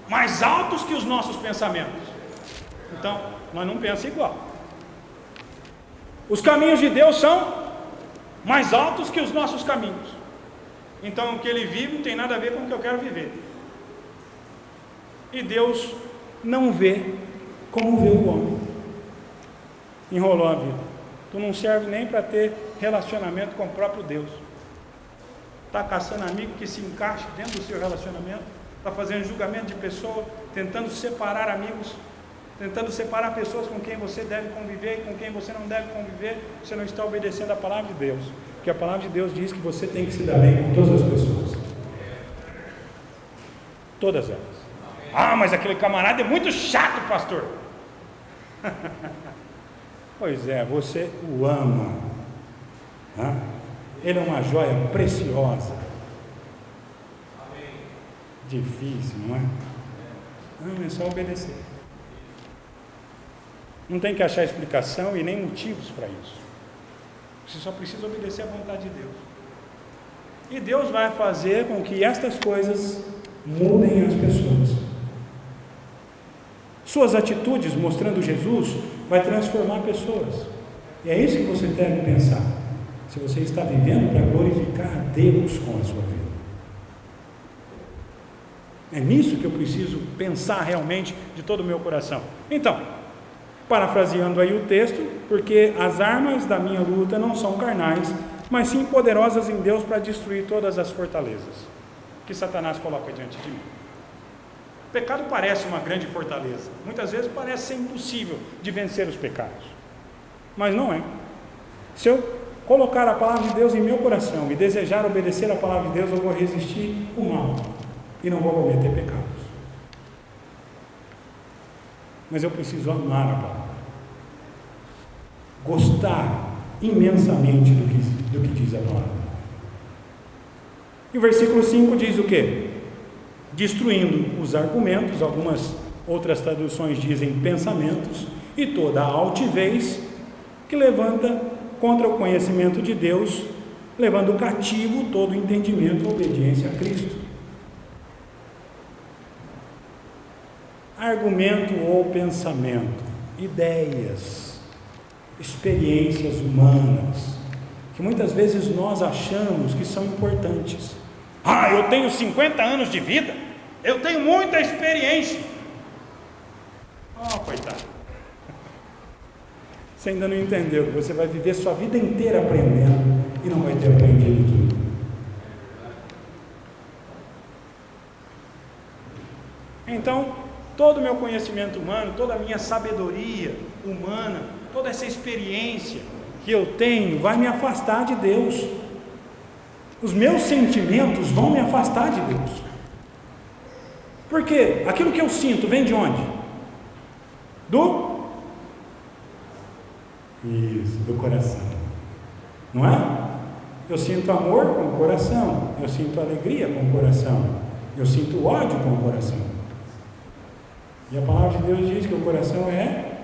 mais altos que os nossos pensamentos. Então, nós não pensamos igual. Os caminhos de Deus são mais altos que os nossos caminhos. Então o que ele vive não tem nada a ver com o que eu quero viver. E Deus não vê como vê o homem. Enrolou a vida. Tu não serve nem para ter relacionamento com o próprio Deus. Está caçando amigo que se encaixe dentro do seu relacionamento. Está fazendo julgamento de pessoa, tentando separar amigos, tentando separar pessoas com quem você deve conviver e com quem você não deve conviver. Você não está obedecendo a palavra de Deus, porque a palavra de Deus diz que você tem que se dar bem com todas as pessoas, todas elas. Ah, mas aquele camarada é muito chato, pastor. Pois é, você o ama, ele é uma joia preciosa. Difícil, não é? Não, é só obedecer. Não tem que achar explicação e nem motivos para isso. Você só precisa obedecer à vontade de Deus. E Deus vai fazer com que estas coisas mudem as pessoas. Suas atitudes mostrando Jesus vai transformar pessoas. E é isso que você deve pensar. Se você está vivendo para glorificar a Deus com a sua vida. É nisso que eu preciso pensar realmente de todo o meu coração. Então, parafraseando aí o texto, porque as armas da minha luta não são carnais, mas sim poderosas em Deus para destruir todas as fortalezas que Satanás coloca diante de mim. O pecado parece uma grande fortaleza, muitas vezes parece ser impossível de vencer os pecados, mas não é. Se eu colocar a palavra de Deus em meu coração e desejar obedecer a palavra de Deus, eu vou resistir o mal e não vou cometer pecados. Mas eu preciso amar a palavra, gostar imensamente do que diz a palavra. E o versículo 5 diz o quê? Destruindo os argumentos, algumas outras traduções dizem pensamentos, e toda a altivez que levanta contra o conhecimento de Deus, levando cativo todo o entendimento e obediência a Cristo. Argumento ou pensamento, ideias, experiências humanas, que muitas vezes nós achamos que são importantes. Eu tenho 50 anos de vida, eu tenho muita experiência. Coitado. Você ainda não entendeu que você vai viver sua vida inteira aprendendo e não vai ter aprendido tudo. Então, todo o meu conhecimento humano, toda a minha sabedoria humana, toda essa experiência que eu tenho vai me afastar de Deus. Os meus sentimentos vão me afastar de Deus. Por quê? Aquilo que eu sinto vem de onde? Do coração. Não é? Eu sinto amor com o coração, eu sinto alegria com o coração, eu sinto ódio com o coração. E a palavra de Deus diz que o coração é...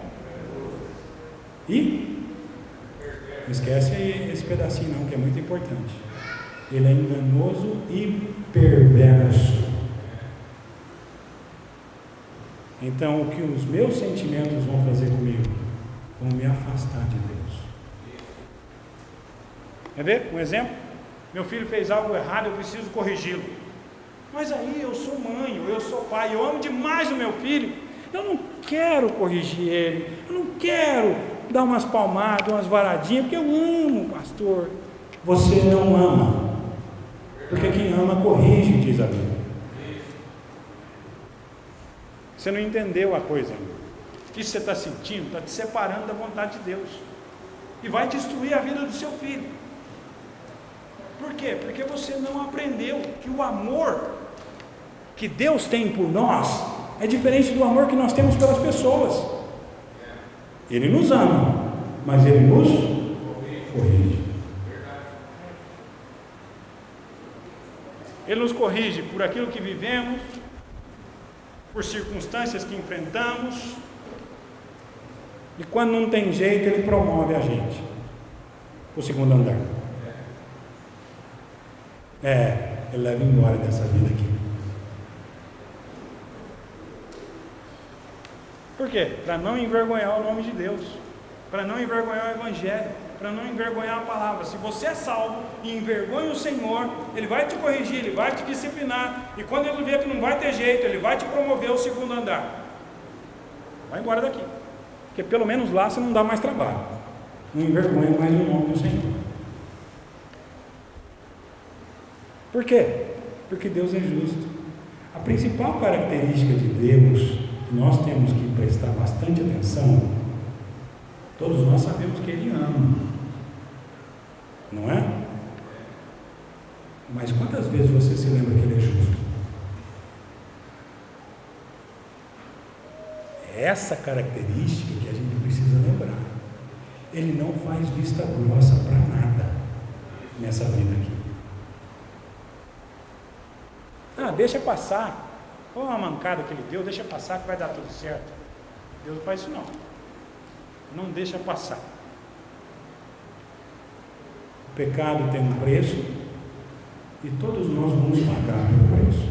Não esquece aí esse pedacinho não, que é muito importante. Ele é enganoso e perverso. Então, o que os meus sentimentos vão fazer comigo? Vão me afastar de Deus. Quer ver? Um exemplo? Meu filho fez algo errado, eu preciso corrigi-lo. Mas aí eu sou mãe, eu sou pai, eu amo demais o meu filho. Eu não quero corrigir ele, eu não quero dar umas palmadas, umas varadinhas, porque eu amo, pastor. Você não ama, porque quem ama corrige, diz a Bíblia. Você não entendeu a coisa. Isso que você está sentindo está te separando da vontade de Deus e vai destruir a vida do seu filho. Por quê? Porque você não aprendeu que o amor que Deus tem por nós é diferente do amor que nós temos pelas pessoas. Ele nos ama, mas Ele nos corrige. Ele nos corrige por aquilo que vivemos, por circunstâncias que enfrentamos, e quando não tem jeito, Ele promove a gente para o segundo andar. Ele leva embora dessa vida aqui. Por quê? Para não envergonhar o nome de Deus, para não envergonhar o Evangelho, para não envergonhar a palavra. Se você é salvo e envergonha o Senhor, Ele vai te corrigir, Ele vai te disciplinar, e quando Ele vê que não vai ter jeito, Ele vai te promover ao segundo andar. Vai embora daqui, porque pelo menos lá você não dá mais trabalho, não envergonha mais o nome do Senhor. Por quê? Porque Deus é justo. A principal característica de Deus, que nós temos que prestar bastante atenção, todos nós sabemos que Ele ama, não é? Mas quantas vezes você se lembra que Ele é justo? É essa característica que a gente precisa lembrar. Ele não faz vista grossa para nada nessa vida aqui. Deixa passar. Qual a mancada que Ele deu? Deixa passar que vai dar tudo certo. Deus não faz isso não. não deixa passar. O pecado tem um preço e todos nós vamos pagar o preço.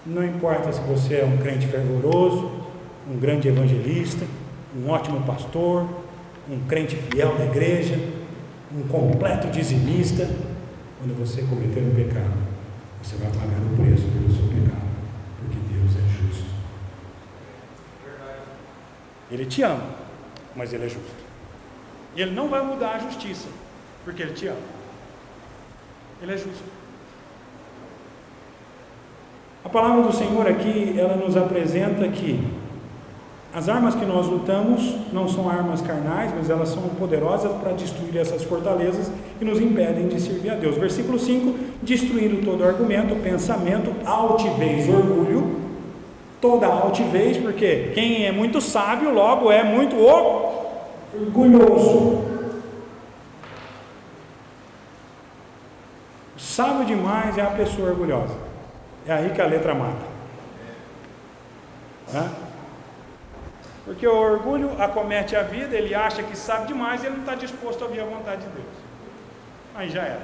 Não importa se você é um crente fervoroso, um grande evangelista, um ótimo pastor, um crente fiel da igreja, um completo dizimista, quando você cometer um pecado, você vai pagar o preço pelo seu pecado, porque Deus é justo. Ele te ama, mas Ele é justo. E Ele não vai mudar a justiça, porque Ele te ama. Ele é justo. A palavra do Senhor aqui, ela nos apresenta que as armas que nós lutamos não são armas carnais, mas elas são poderosas para destruir essas fortalezas que nos impedem de servir a Deus. Versículo 5, destruindo todo argumento, pensamento, altivez, orgulho, toda altivez, porque quem é muito sábio, logo é muito orgulhoso. O sábio demais é a pessoa orgulhosa. É aí que a letra mata. Porque o orgulho acomete a vida, ele acha que sabe demais e ele não está disposto a ouvir a vontade de Deus. Aí já era.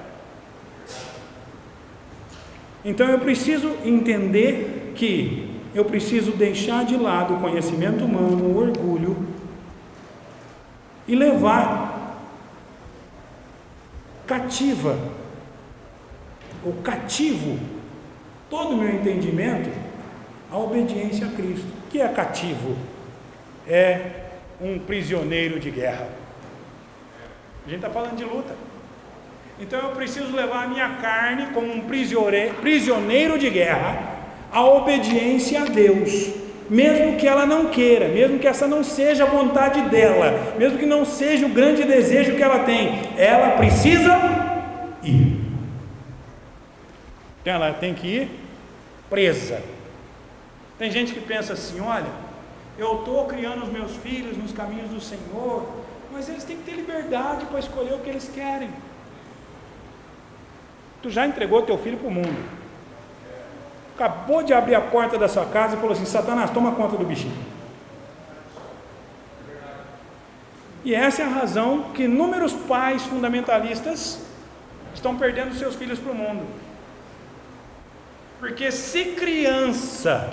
Então eu preciso entender que eu preciso deixar de lado o conhecimento humano, o orgulho, e levar cativo todo o meu entendimento à obediência a Cristo. O que é cativo? É um prisioneiro de guerra. A gente está falando de luta. Então eu preciso levar a minha carne como um prisioneiro de guerra à obediência a Deus, mesmo que ela não queira, mesmo que essa não seja a vontade dela, mesmo que não seja o grande desejo que ela tem, ela precisa ir. Então ela tem que ir presa. Tem gente que pensa assim: olha, eu estou criando os meus filhos nos caminhos do Senhor, mas eles têm que ter liberdade para escolher o que eles querem. Tu já entregou teu filho para o mundo, acabou de abrir a porta da sua casa e falou assim: Satanás, toma conta do bichinho. E essa é a razão que inúmeros pais fundamentalistas estão perdendo seus filhos para o mundo. Porque se criança,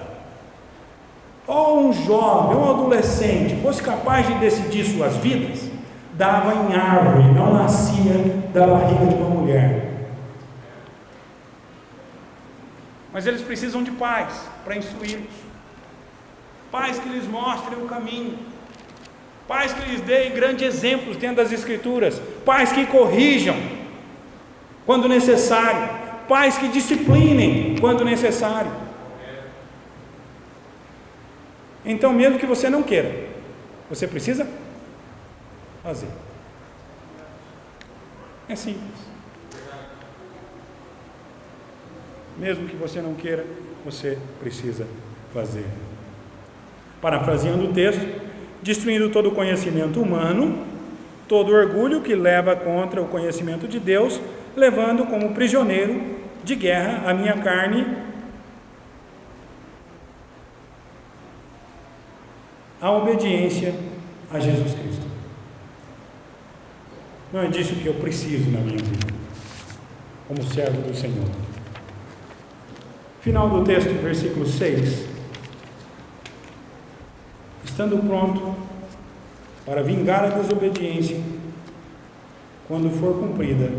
ou um jovem, ou um adolescente fosse capaz de decidir suas vidas, dava em árvore, não nascia da barriga de uma mulher. Mas eles precisam de pais para instruí-los, pais que lhes mostrem o caminho, pais que lhes deem grandes exemplos dentro das Escrituras, pais que corrijam quando necessário, pais que disciplinem quando necessário. Então, mesmo que você não queira, você precisa fazer. É simples. Mesmo que você não queira, você precisa fazer. Parafraseando o texto: destruindo todo o conhecimento humano, todo orgulho que leva contra o conhecimento de Deus, levando como prisioneiro de guerra a minha carne à obediência a Jesus Cristo. Não é disso que eu preciso na minha vida, como servo do Senhor. Final do texto, versículo 6. Estando pronto para vingar a desobediência, quando for cumprida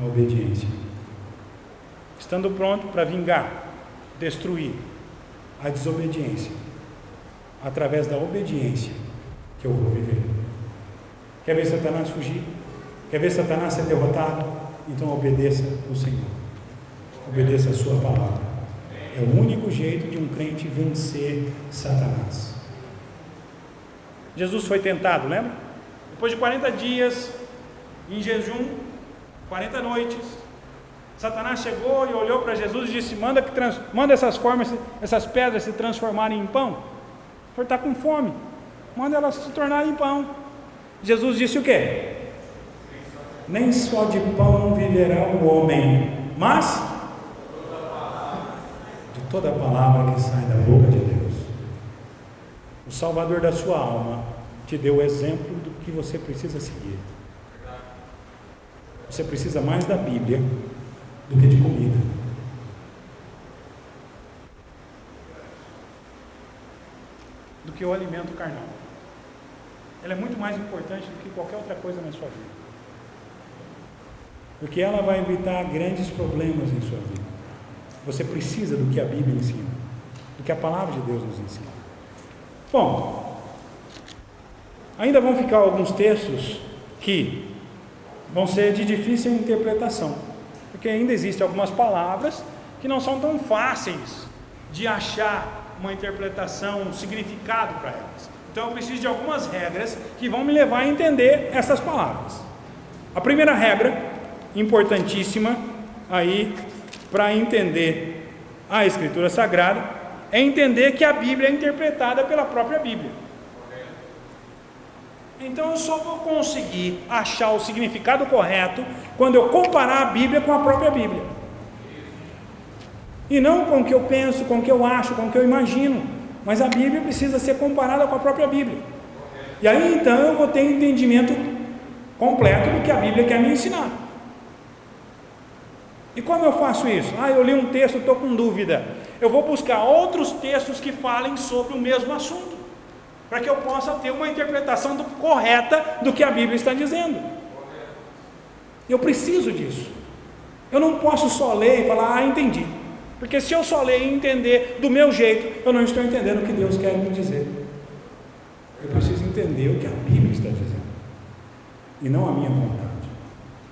a obediência. Estando pronto para vingar, destruir a desobediência, através da obediência que eu vou viver. Quer ver Satanás fugir? Quer ver Satanás ser derrotado? Então obedeça ao Senhor, obedeça a sua palavra. É o único jeito de um crente vencer Satanás. Jesus foi tentado, lembra? Depois de 40 dias em jejum, 40 noites, Satanás chegou e olhou para Jesus e disse: manda essas pedras se transformarem em pão. O senhor está com fome, manda elas se tornarem em pão. Jesus disse o quê? Nem só de pão viverá o homem, mas de toda a palavra que sai da boca de Deus. O o Salvador da sua alma, te deu o exemplo do que você precisa seguir. Você precisa mais da Bíblia do que de comida. Do que o alimento carnal. Ela é muito mais importante do que qualquer outra coisa na sua vida. Porque ela vai evitar grandes problemas em sua vida. Você precisa do que a Bíblia ensina, do que a palavra de Deus nos ensina. Bom, ainda vão ficar alguns textos que vão ser de difícil interpretação, porque ainda existem algumas palavras que não são tão fáceis de achar uma interpretação, um significado para elas. Então eu preciso de algumas regras que vão me levar a entender essas palavras. A primeira regra, importantíssima aí para entender a Escritura Sagrada, é entender que a Bíblia é interpretada pela própria Bíblia. Então eu só vou conseguir achar o significado correto quando eu comparar a Bíblia com a própria Bíblia. E não com o que eu penso, com o que eu acho, com o que eu imagino. Mas a Bíblia precisa ser comparada com a própria Bíblia. E aí então eu vou ter entendimento completo do que a Bíblia quer me ensinar. E como eu faço isso? Eu li um texto, estou com dúvida. Eu vou buscar outros textos que falem sobre o mesmo assunto, para que eu possa ter uma interpretação correta do que a Bíblia está dizendo. Eu preciso disso. Eu não posso só ler e falar, entendi. Porque se eu só ler e entender do meu jeito, eu não estou entendendo o que Deus quer me dizer. Eu preciso entender o que a Bíblia está dizendo, e não a minha vontade.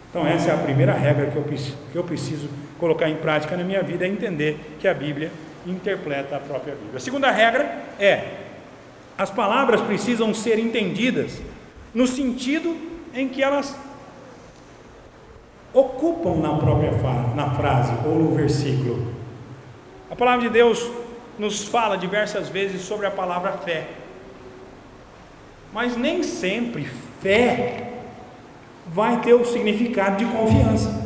Então essa é a primeira regra que eu preciso colocar em prática na minha vida, é entender que a Bíblia interpreta a própria Bíblia. A segunda regra é: as palavras precisam ser entendidas no sentido em que elas ocupam na frase ou no versículo. A palavra de Deus nos fala diversas vezes sobre a palavra fé, mas nem sempre fé vai ter o significado de confiança.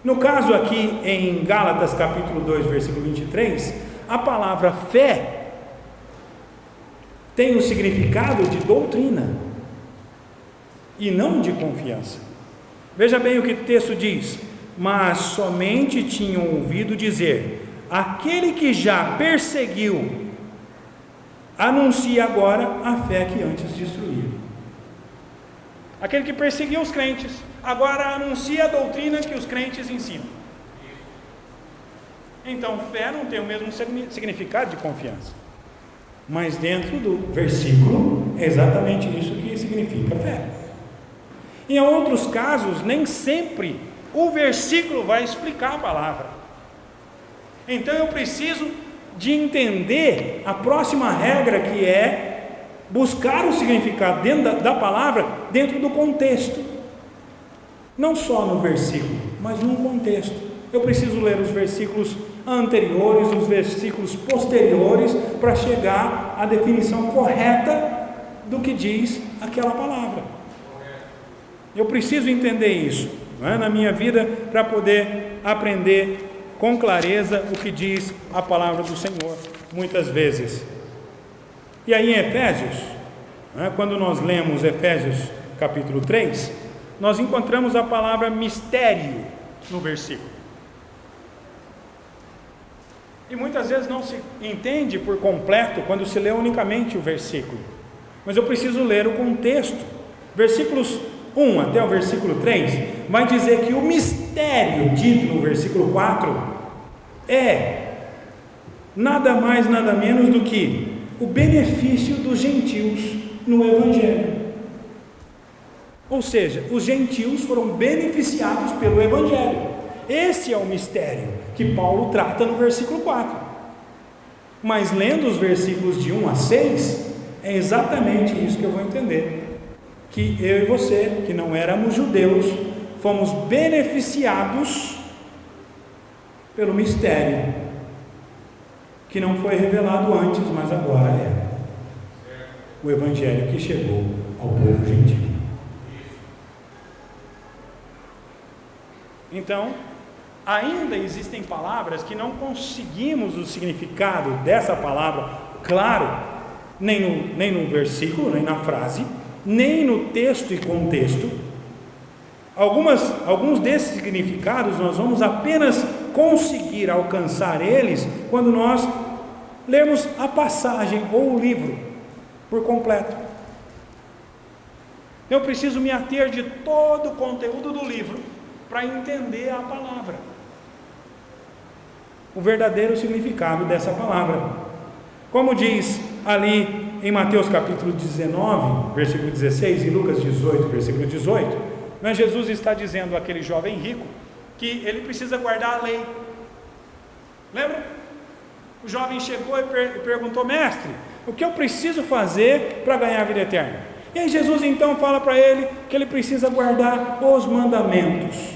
No caso aqui em Gálatas capítulo 2, versículo 23, a palavra fé tem o significado de doutrina e não de confiança. Veja bem o que o texto diz: mas somente tinham ouvido dizer, aquele que já perseguiu, anuncia agora a fé que antes destruía. Aquele que perseguiu os crentes, agora anuncia a doutrina que os crentes ensinam. Então, fé não tem o mesmo significado de confiança. Mas dentro do versículo, é exatamente isso que significa fé. Em outros casos, nem sempre o versículo vai explicar a palavra. Então eu preciso de entender a próxima regra, que é buscar o significado dentro da palavra, dentro do contexto, não só no versículo, mas num contexto. Eu preciso ler os versículos anteriores, os versículos posteriores, para chegar à definição correta do que diz aquela palavra. Eu preciso entender isso, não é, na minha vida, para poder aprender com clareza o que diz a palavra do Senhor, muitas vezes. E aí em Efésios, quando nós lemos Efésios capítulo 3, nós encontramos a palavra mistério no versículo. E muitas vezes não se entende por completo quando se lê unicamente o versículo. Mas eu preciso ler o contexto. Versículos 1 até o versículo 3 vai dizer que o mistério dito no versículo 4 é nada mais, nada menos do que o benefício dos gentios no Evangelho. Ou seja, os gentios foram beneficiados pelo Evangelho. Esse é o mistério que Paulo trata no versículo 4. Mas lendo os versículos de 1 a 6, é exatamente isso que eu vou entender. Que eu e você, que não éramos judeus, fomos beneficiados pelo mistério que não foi revelado antes, mas agora é o Evangelho que chegou ao povo gentil. Então, ainda existem palavras que não conseguimos o significado dessa palavra claro, nem no versículo, nem na frase, nem no texto e contexto. Alguns desses significados nós vamos apenas conseguir alcançar eles quando nós lermos a passagem ou o livro por completo. Eu preciso me ater de todo o conteúdo do livro para entender a palavra, o verdadeiro significado dessa palavra. Como diz ali em Mateus capítulo 19, versículo 16, e Lucas 18, versículo 18, mas Jesus está dizendo àquele jovem rico que ele precisa guardar a lei. Lembra? O jovem chegou e perguntou: mestre, o que eu preciso fazer para ganhar a vida eterna? E aí Jesus então fala para ele que ele precisa guardar os mandamentos.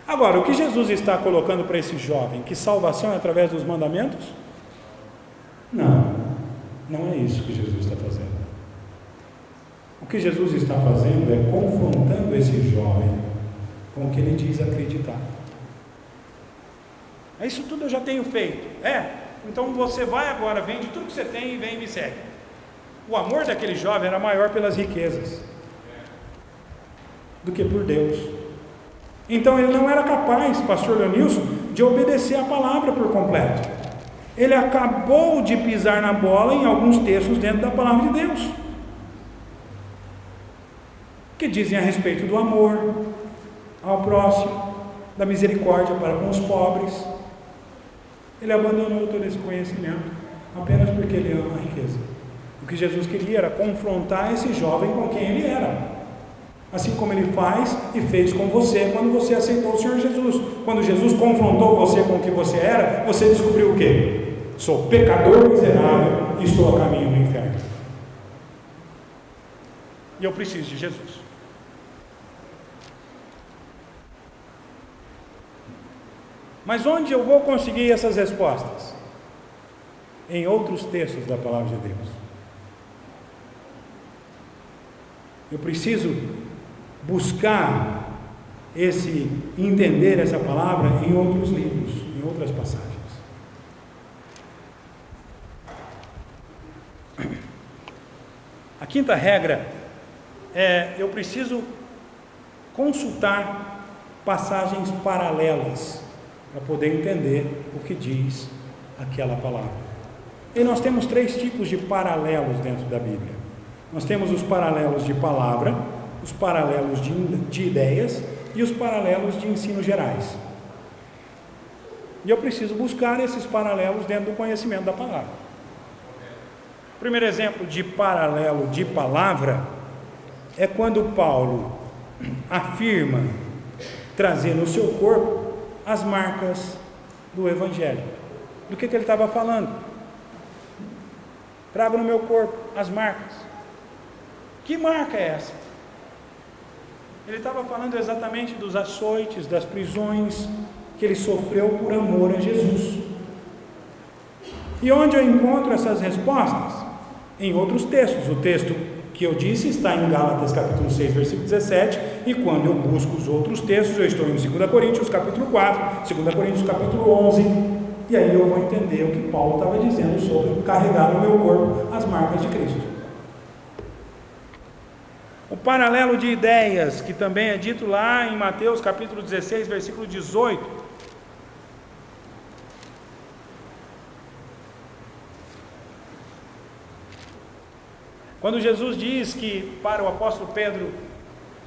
Agora, o que Jesus está colocando para esse jovem? Que salvação é através dos mandamentos? Não, não é isso que Jesus está fazendo. O que Jesus está fazendo é confrontando esse jovem com o que ele diz acreditar. Isso tudo eu já tenho feito. Então você vai agora, vende tudo que você tem e vem e me segue. O amor daquele jovem era maior pelas riquezas do que por Deus. Então ele não era capaz, pastor Leonilson, de obedecer a palavra por completo. Ele acabou de pisar na bola em alguns textos dentro da palavra de Deus, que dizem a respeito do amor ao próximo, da misericórdia para com os pobres. Ele abandonou todo esse conhecimento apenas porque ele ama a riqueza. O que Jesus queria era confrontar esse jovem com quem ele era, assim como ele faz e fez com você quando você aceitou o Senhor Jesus. Quando Jesus confrontou você com o que você era, você descobriu o quê? Sou pecador miserável e estou a caminho do inferno, e eu preciso de Jesus. Mas onde eu vou conseguir essas respostas? Em outros textos da palavra de Deus. Eu preciso buscar entender essa palavra em outros livros, em outras passagens. A quinta regra é: eu preciso consultar passagens paralelas para poder entender o que diz aquela palavra. E nós temos 3 tipos de paralelos dentro da Bíblia. Nós temos os paralelos de palavra, os paralelos de ideias e os paralelos de ensino gerais. E eu preciso buscar esses paralelos dentro do conhecimento da palavra. O primeiro exemplo de paralelo de palavra é quando Paulo afirma trazer no seu corpo as marcas do Evangelho. Do que ele estava falando? Trago no meu corpo as marcas. Que marca é essa? Ele estava falando exatamente dos açoites, das prisões que ele sofreu por amor a Jesus. E onde eu encontro essas respostas? Em outros textos. O texto que eu disse está em Gálatas capítulo 6, versículo 17, e quando eu busco os outros textos, eu estou em 2 Coríntios capítulo 4, 2 Coríntios capítulo 11, e aí eu vou entender o que Paulo estava dizendo sobre carregar no meu corpo as marcas de Cristo. O paralelo de ideias, que também é dito lá em Mateus capítulo 16, versículo 18, quando Jesus diz que para o apóstolo Pedro: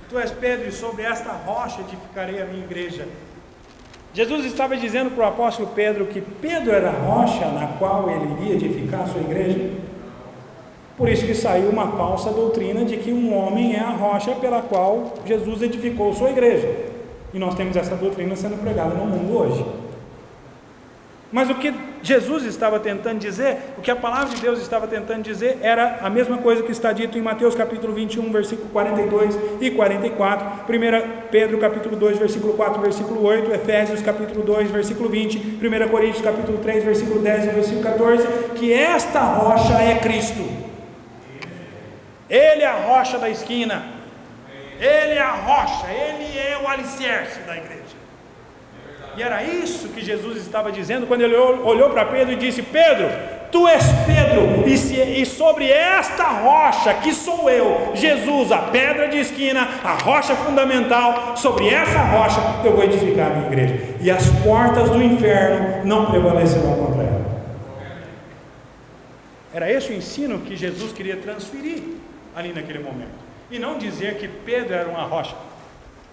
tu és Pedro, e sobre esta rocha edificarei a minha igreja. Jesus estava dizendo para o apóstolo Pedro que Pedro era a rocha na qual ele iria edificar a sua igreja. Por isso que saiu uma falsa doutrina de que um homem é a rocha pela qual Jesus edificou sua igreja. E nós temos essa doutrina sendo pregada no mundo hoje. Mas o que Jesus estava tentando dizer, o que a palavra de Deus estava tentando dizer, era a mesma coisa que está dito em Mateus capítulo 21, versículo 42 e 44, 1 Pedro capítulo 2, versículo 4, versículo 8, Efésios capítulo 2, versículo 20, 1 Coríntios capítulo 3, versículo 10 e versículo 14, que esta rocha é Cristo. Ele é a rocha da esquina, Ele é a rocha, Ele é o alicerce da igreja. E era isso que Jesus estava dizendo quando ele olhou para Pedro e disse: Pedro, tu és Pedro, e sobre esta rocha, que sou eu, Jesus, a pedra de esquina, a rocha fundamental, sobre essa rocha eu vou edificar a minha igreja, e as portas do inferno não prevalecerão contra ela. Era esse o ensino que Jesus queria transferir ali naquele momento, e não dizer que Pedro era uma rocha,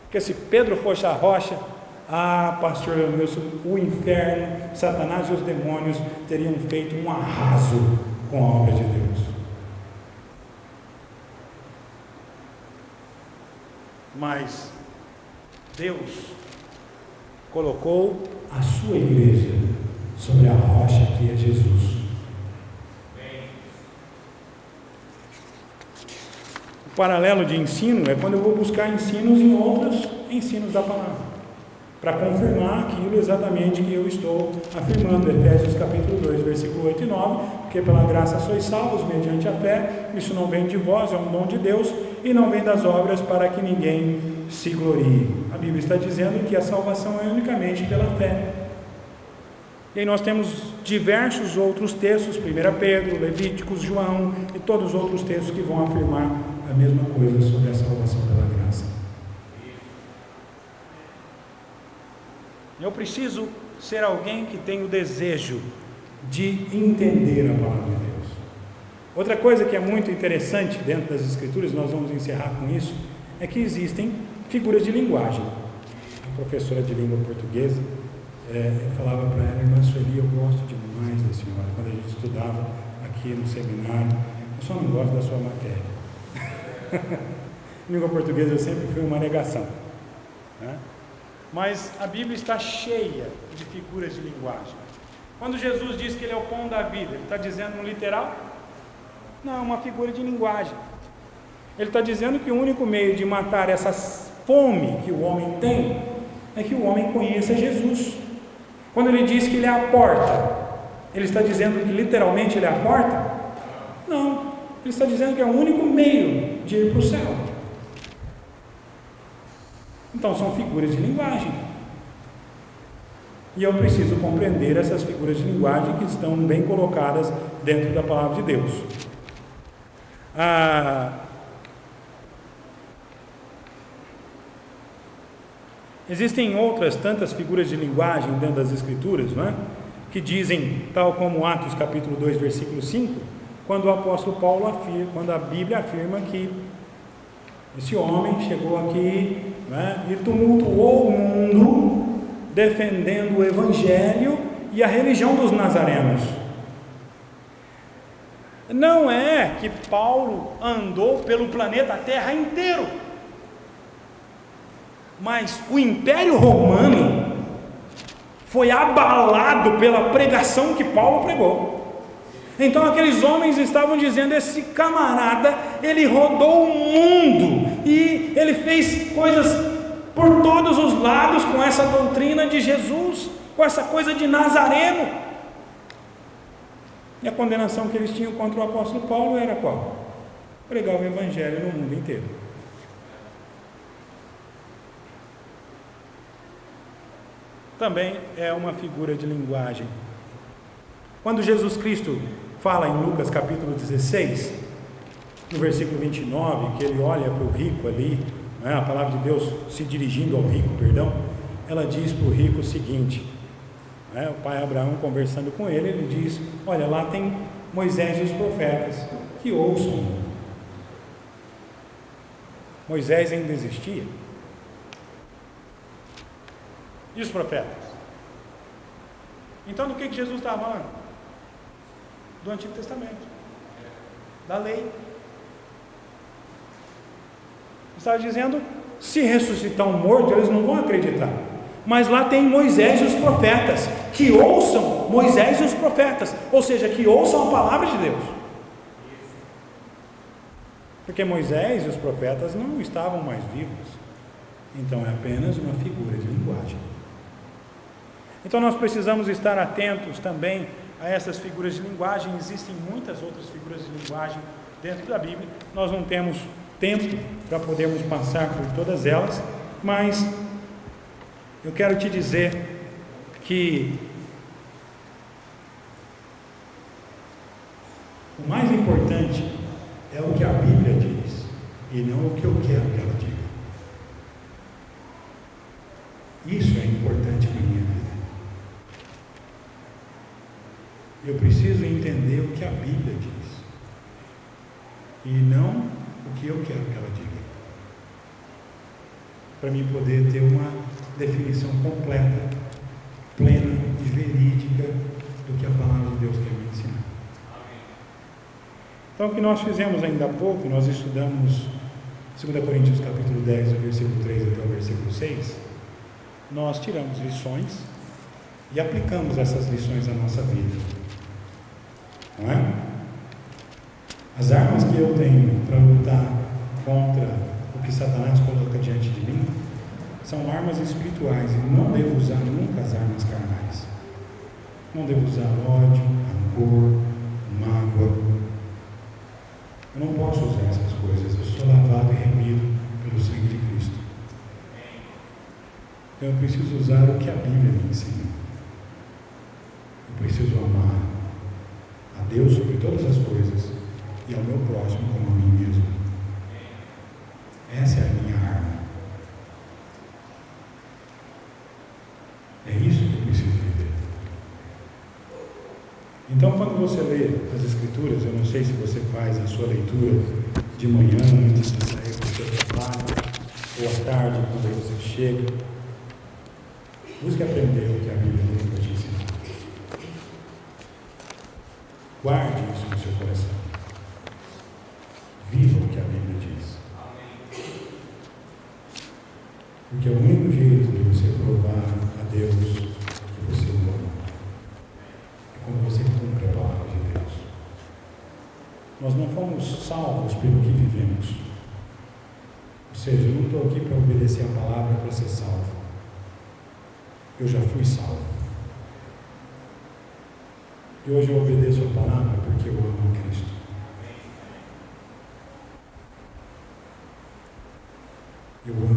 porque se Pedro fosse a rocha, pastor Leonilson, o inferno, Satanás e os demônios teriam feito um arraso com a obra de Deus. Mas Deus colocou a sua igreja sobre a rocha que é Jesus. O paralelo de ensino é quando eu vou buscar ensinos em outros ensinos da palavra, para confirmar aquilo exatamente que eu estou afirmando. Efésios capítulo 2, versículo 8 e 9, porque pela graça sois salvos mediante a fé, isso não vem de vós, é um dom de Deus, e não vem das obras para que ninguém se glorie. A Bíblia está dizendo que a salvação é unicamente pela fé. E aí nós temos diversos outros textos, 1 Pedro, Levíticos, João, e todos os outros textos que vão afirmar a mesma coisa sobre a salvação pela graça. Eu preciso ser alguém que tem o desejo de entender a palavra de Deus. Outra coisa que é muito interessante dentro das Escrituras, nós vamos encerrar com isso, é que existem figuras de linguagem. A professora de língua portuguesa, eu falava para ela: irmã Sueli, eu gosto demais da senhora, quando a gente estudava aqui no seminário, eu só não gosto da sua matéria. Língua portuguesa eu sempre fui uma negação, né? Mas a Bíblia está cheia de figuras de linguagem. Quando Jesus diz que Ele é o pão da vida, Ele está dizendo no literal? Não, é uma figura de linguagem. Ele está dizendo que o único meio de matar essa fome que o homem tem é que o homem conheça Jesus. Quando Ele diz que Ele é a porta, Ele está dizendo que literalmente Ele é a porta? Não, Ele está dizendo que é o único meio de ir para o céu. Então são figuras de linguagem, e eu preciso compreender essas figuras de linguagem que estão bem colocadas dentro da palavra de Deus. Existem outras tantas figuras de linguagem dentro das Escrituras, não é? Que dizem, tal como Atos capítulo 2, versículo 5, quando o apóstolo Paulo afirma, quando a Bíblia afirma que esse homem chegou aqui, né, e tumultuou o mundo, defendendo o Evangelho e a religião dos nazarenos. Não é que Paulo andou pelo planeta Terra inteiro, mas o Império Romano foi abalado pela pregação que Paulo pregou. Então aqueles homens estavam dizendo: esse camarada, ele rodou o mundo, e ele fez coisas por todos os lados com essa doutrina de Jesus, com essa coisa de Nazareno. E a condenação que eles tinham contra o apóstolo Paulo era qual? Pregar o Evangelho no mundo inteiro. Também é uma figura de linguagem. Quando Jesus Cristo fala em Lucas capítulo 16, no versículo 29, que ele olha para o rico ali, né, a palavra de Deus se dirigindo ao rico, ela diz para o rico o seguinte, né, o pai Abraão conversando com ele, ele diz: olha, lá tem Moisés e os profetas, que ouçam. Moisés ainda existia, e os profetas? Então do que Jesus estava falando? Do Antigo Testamento, da lei. Estava dizendo: se ressuscitar um morto, eles não vão acreditar, mas lá tem Moisés e os profetas, que ouçam Moisés e os profetas, ou seja, que ouçam a palavra de Deus, porque Moisés e os profetas não estavam mais vivos, então é apenas uma figura de linguagem. Então nós precisamos estar atentos também a essas figuras de linguagem. Existem muitas outras figuras de linguagem dentro da Bíblia, nós não temos tempo para podermos passar por todas elas, mas eu quero te dizer que O mais importante é o que a Bíblia diz e não o que eu quero que ela diga. Isso é importante na minha vida. Eu preciso entender o que a Bíblia diz e não o que eu quero que ela diga, para mim poder ter uma definição completa, plena e verídica do que a palavra de Deus quer me ensinar. Então, o que nós fizemos ainda há pouco, nós estudamos 2 Coríntios capítulo 10, do versículo 3 até o versículo 6, nós tiramos lições e aplicamos essas lições à nossa vida, não é? As armas que eu tenho para lutar contra o que Satanás coloca diante de mim são armas espirituais e não devo usar nunca as armas carnais. Não devo usar ódio, rancor, mágoa. Eu não posso usar essas coisas. Eu sou lavado e remido pelo sangue de Cristo. Então eu preciso usar o que a Bíblia me ensina. Eu preciso amar a Deus sobre todas as coisas e ao meu próximo como a mim mesmo. Essa é a minha arma. É isso que eu preciso viver. Então, quando você lê as Escrituras, eu não sei se você faz a sua leitura de manhã, antes de sair para o seu trabalho, ou à tarde, quando você chega, busque aprender o que a Bíblia tem para te ensinar. Guarde isso no seu coração. Viva o que a Bíblia diz. Porque é o único jeito de você provar a Deus que você o ama. É quando você cumpre a palavra de Deus. Nós não fomos salvos pelo que vivemos. Ou seja, eu não estou aqui para obedecer a palavra para ser salvo. Eu já fui salvo. E hoje eu obedeço a palavra porque eu amo a Cristo. Eu amo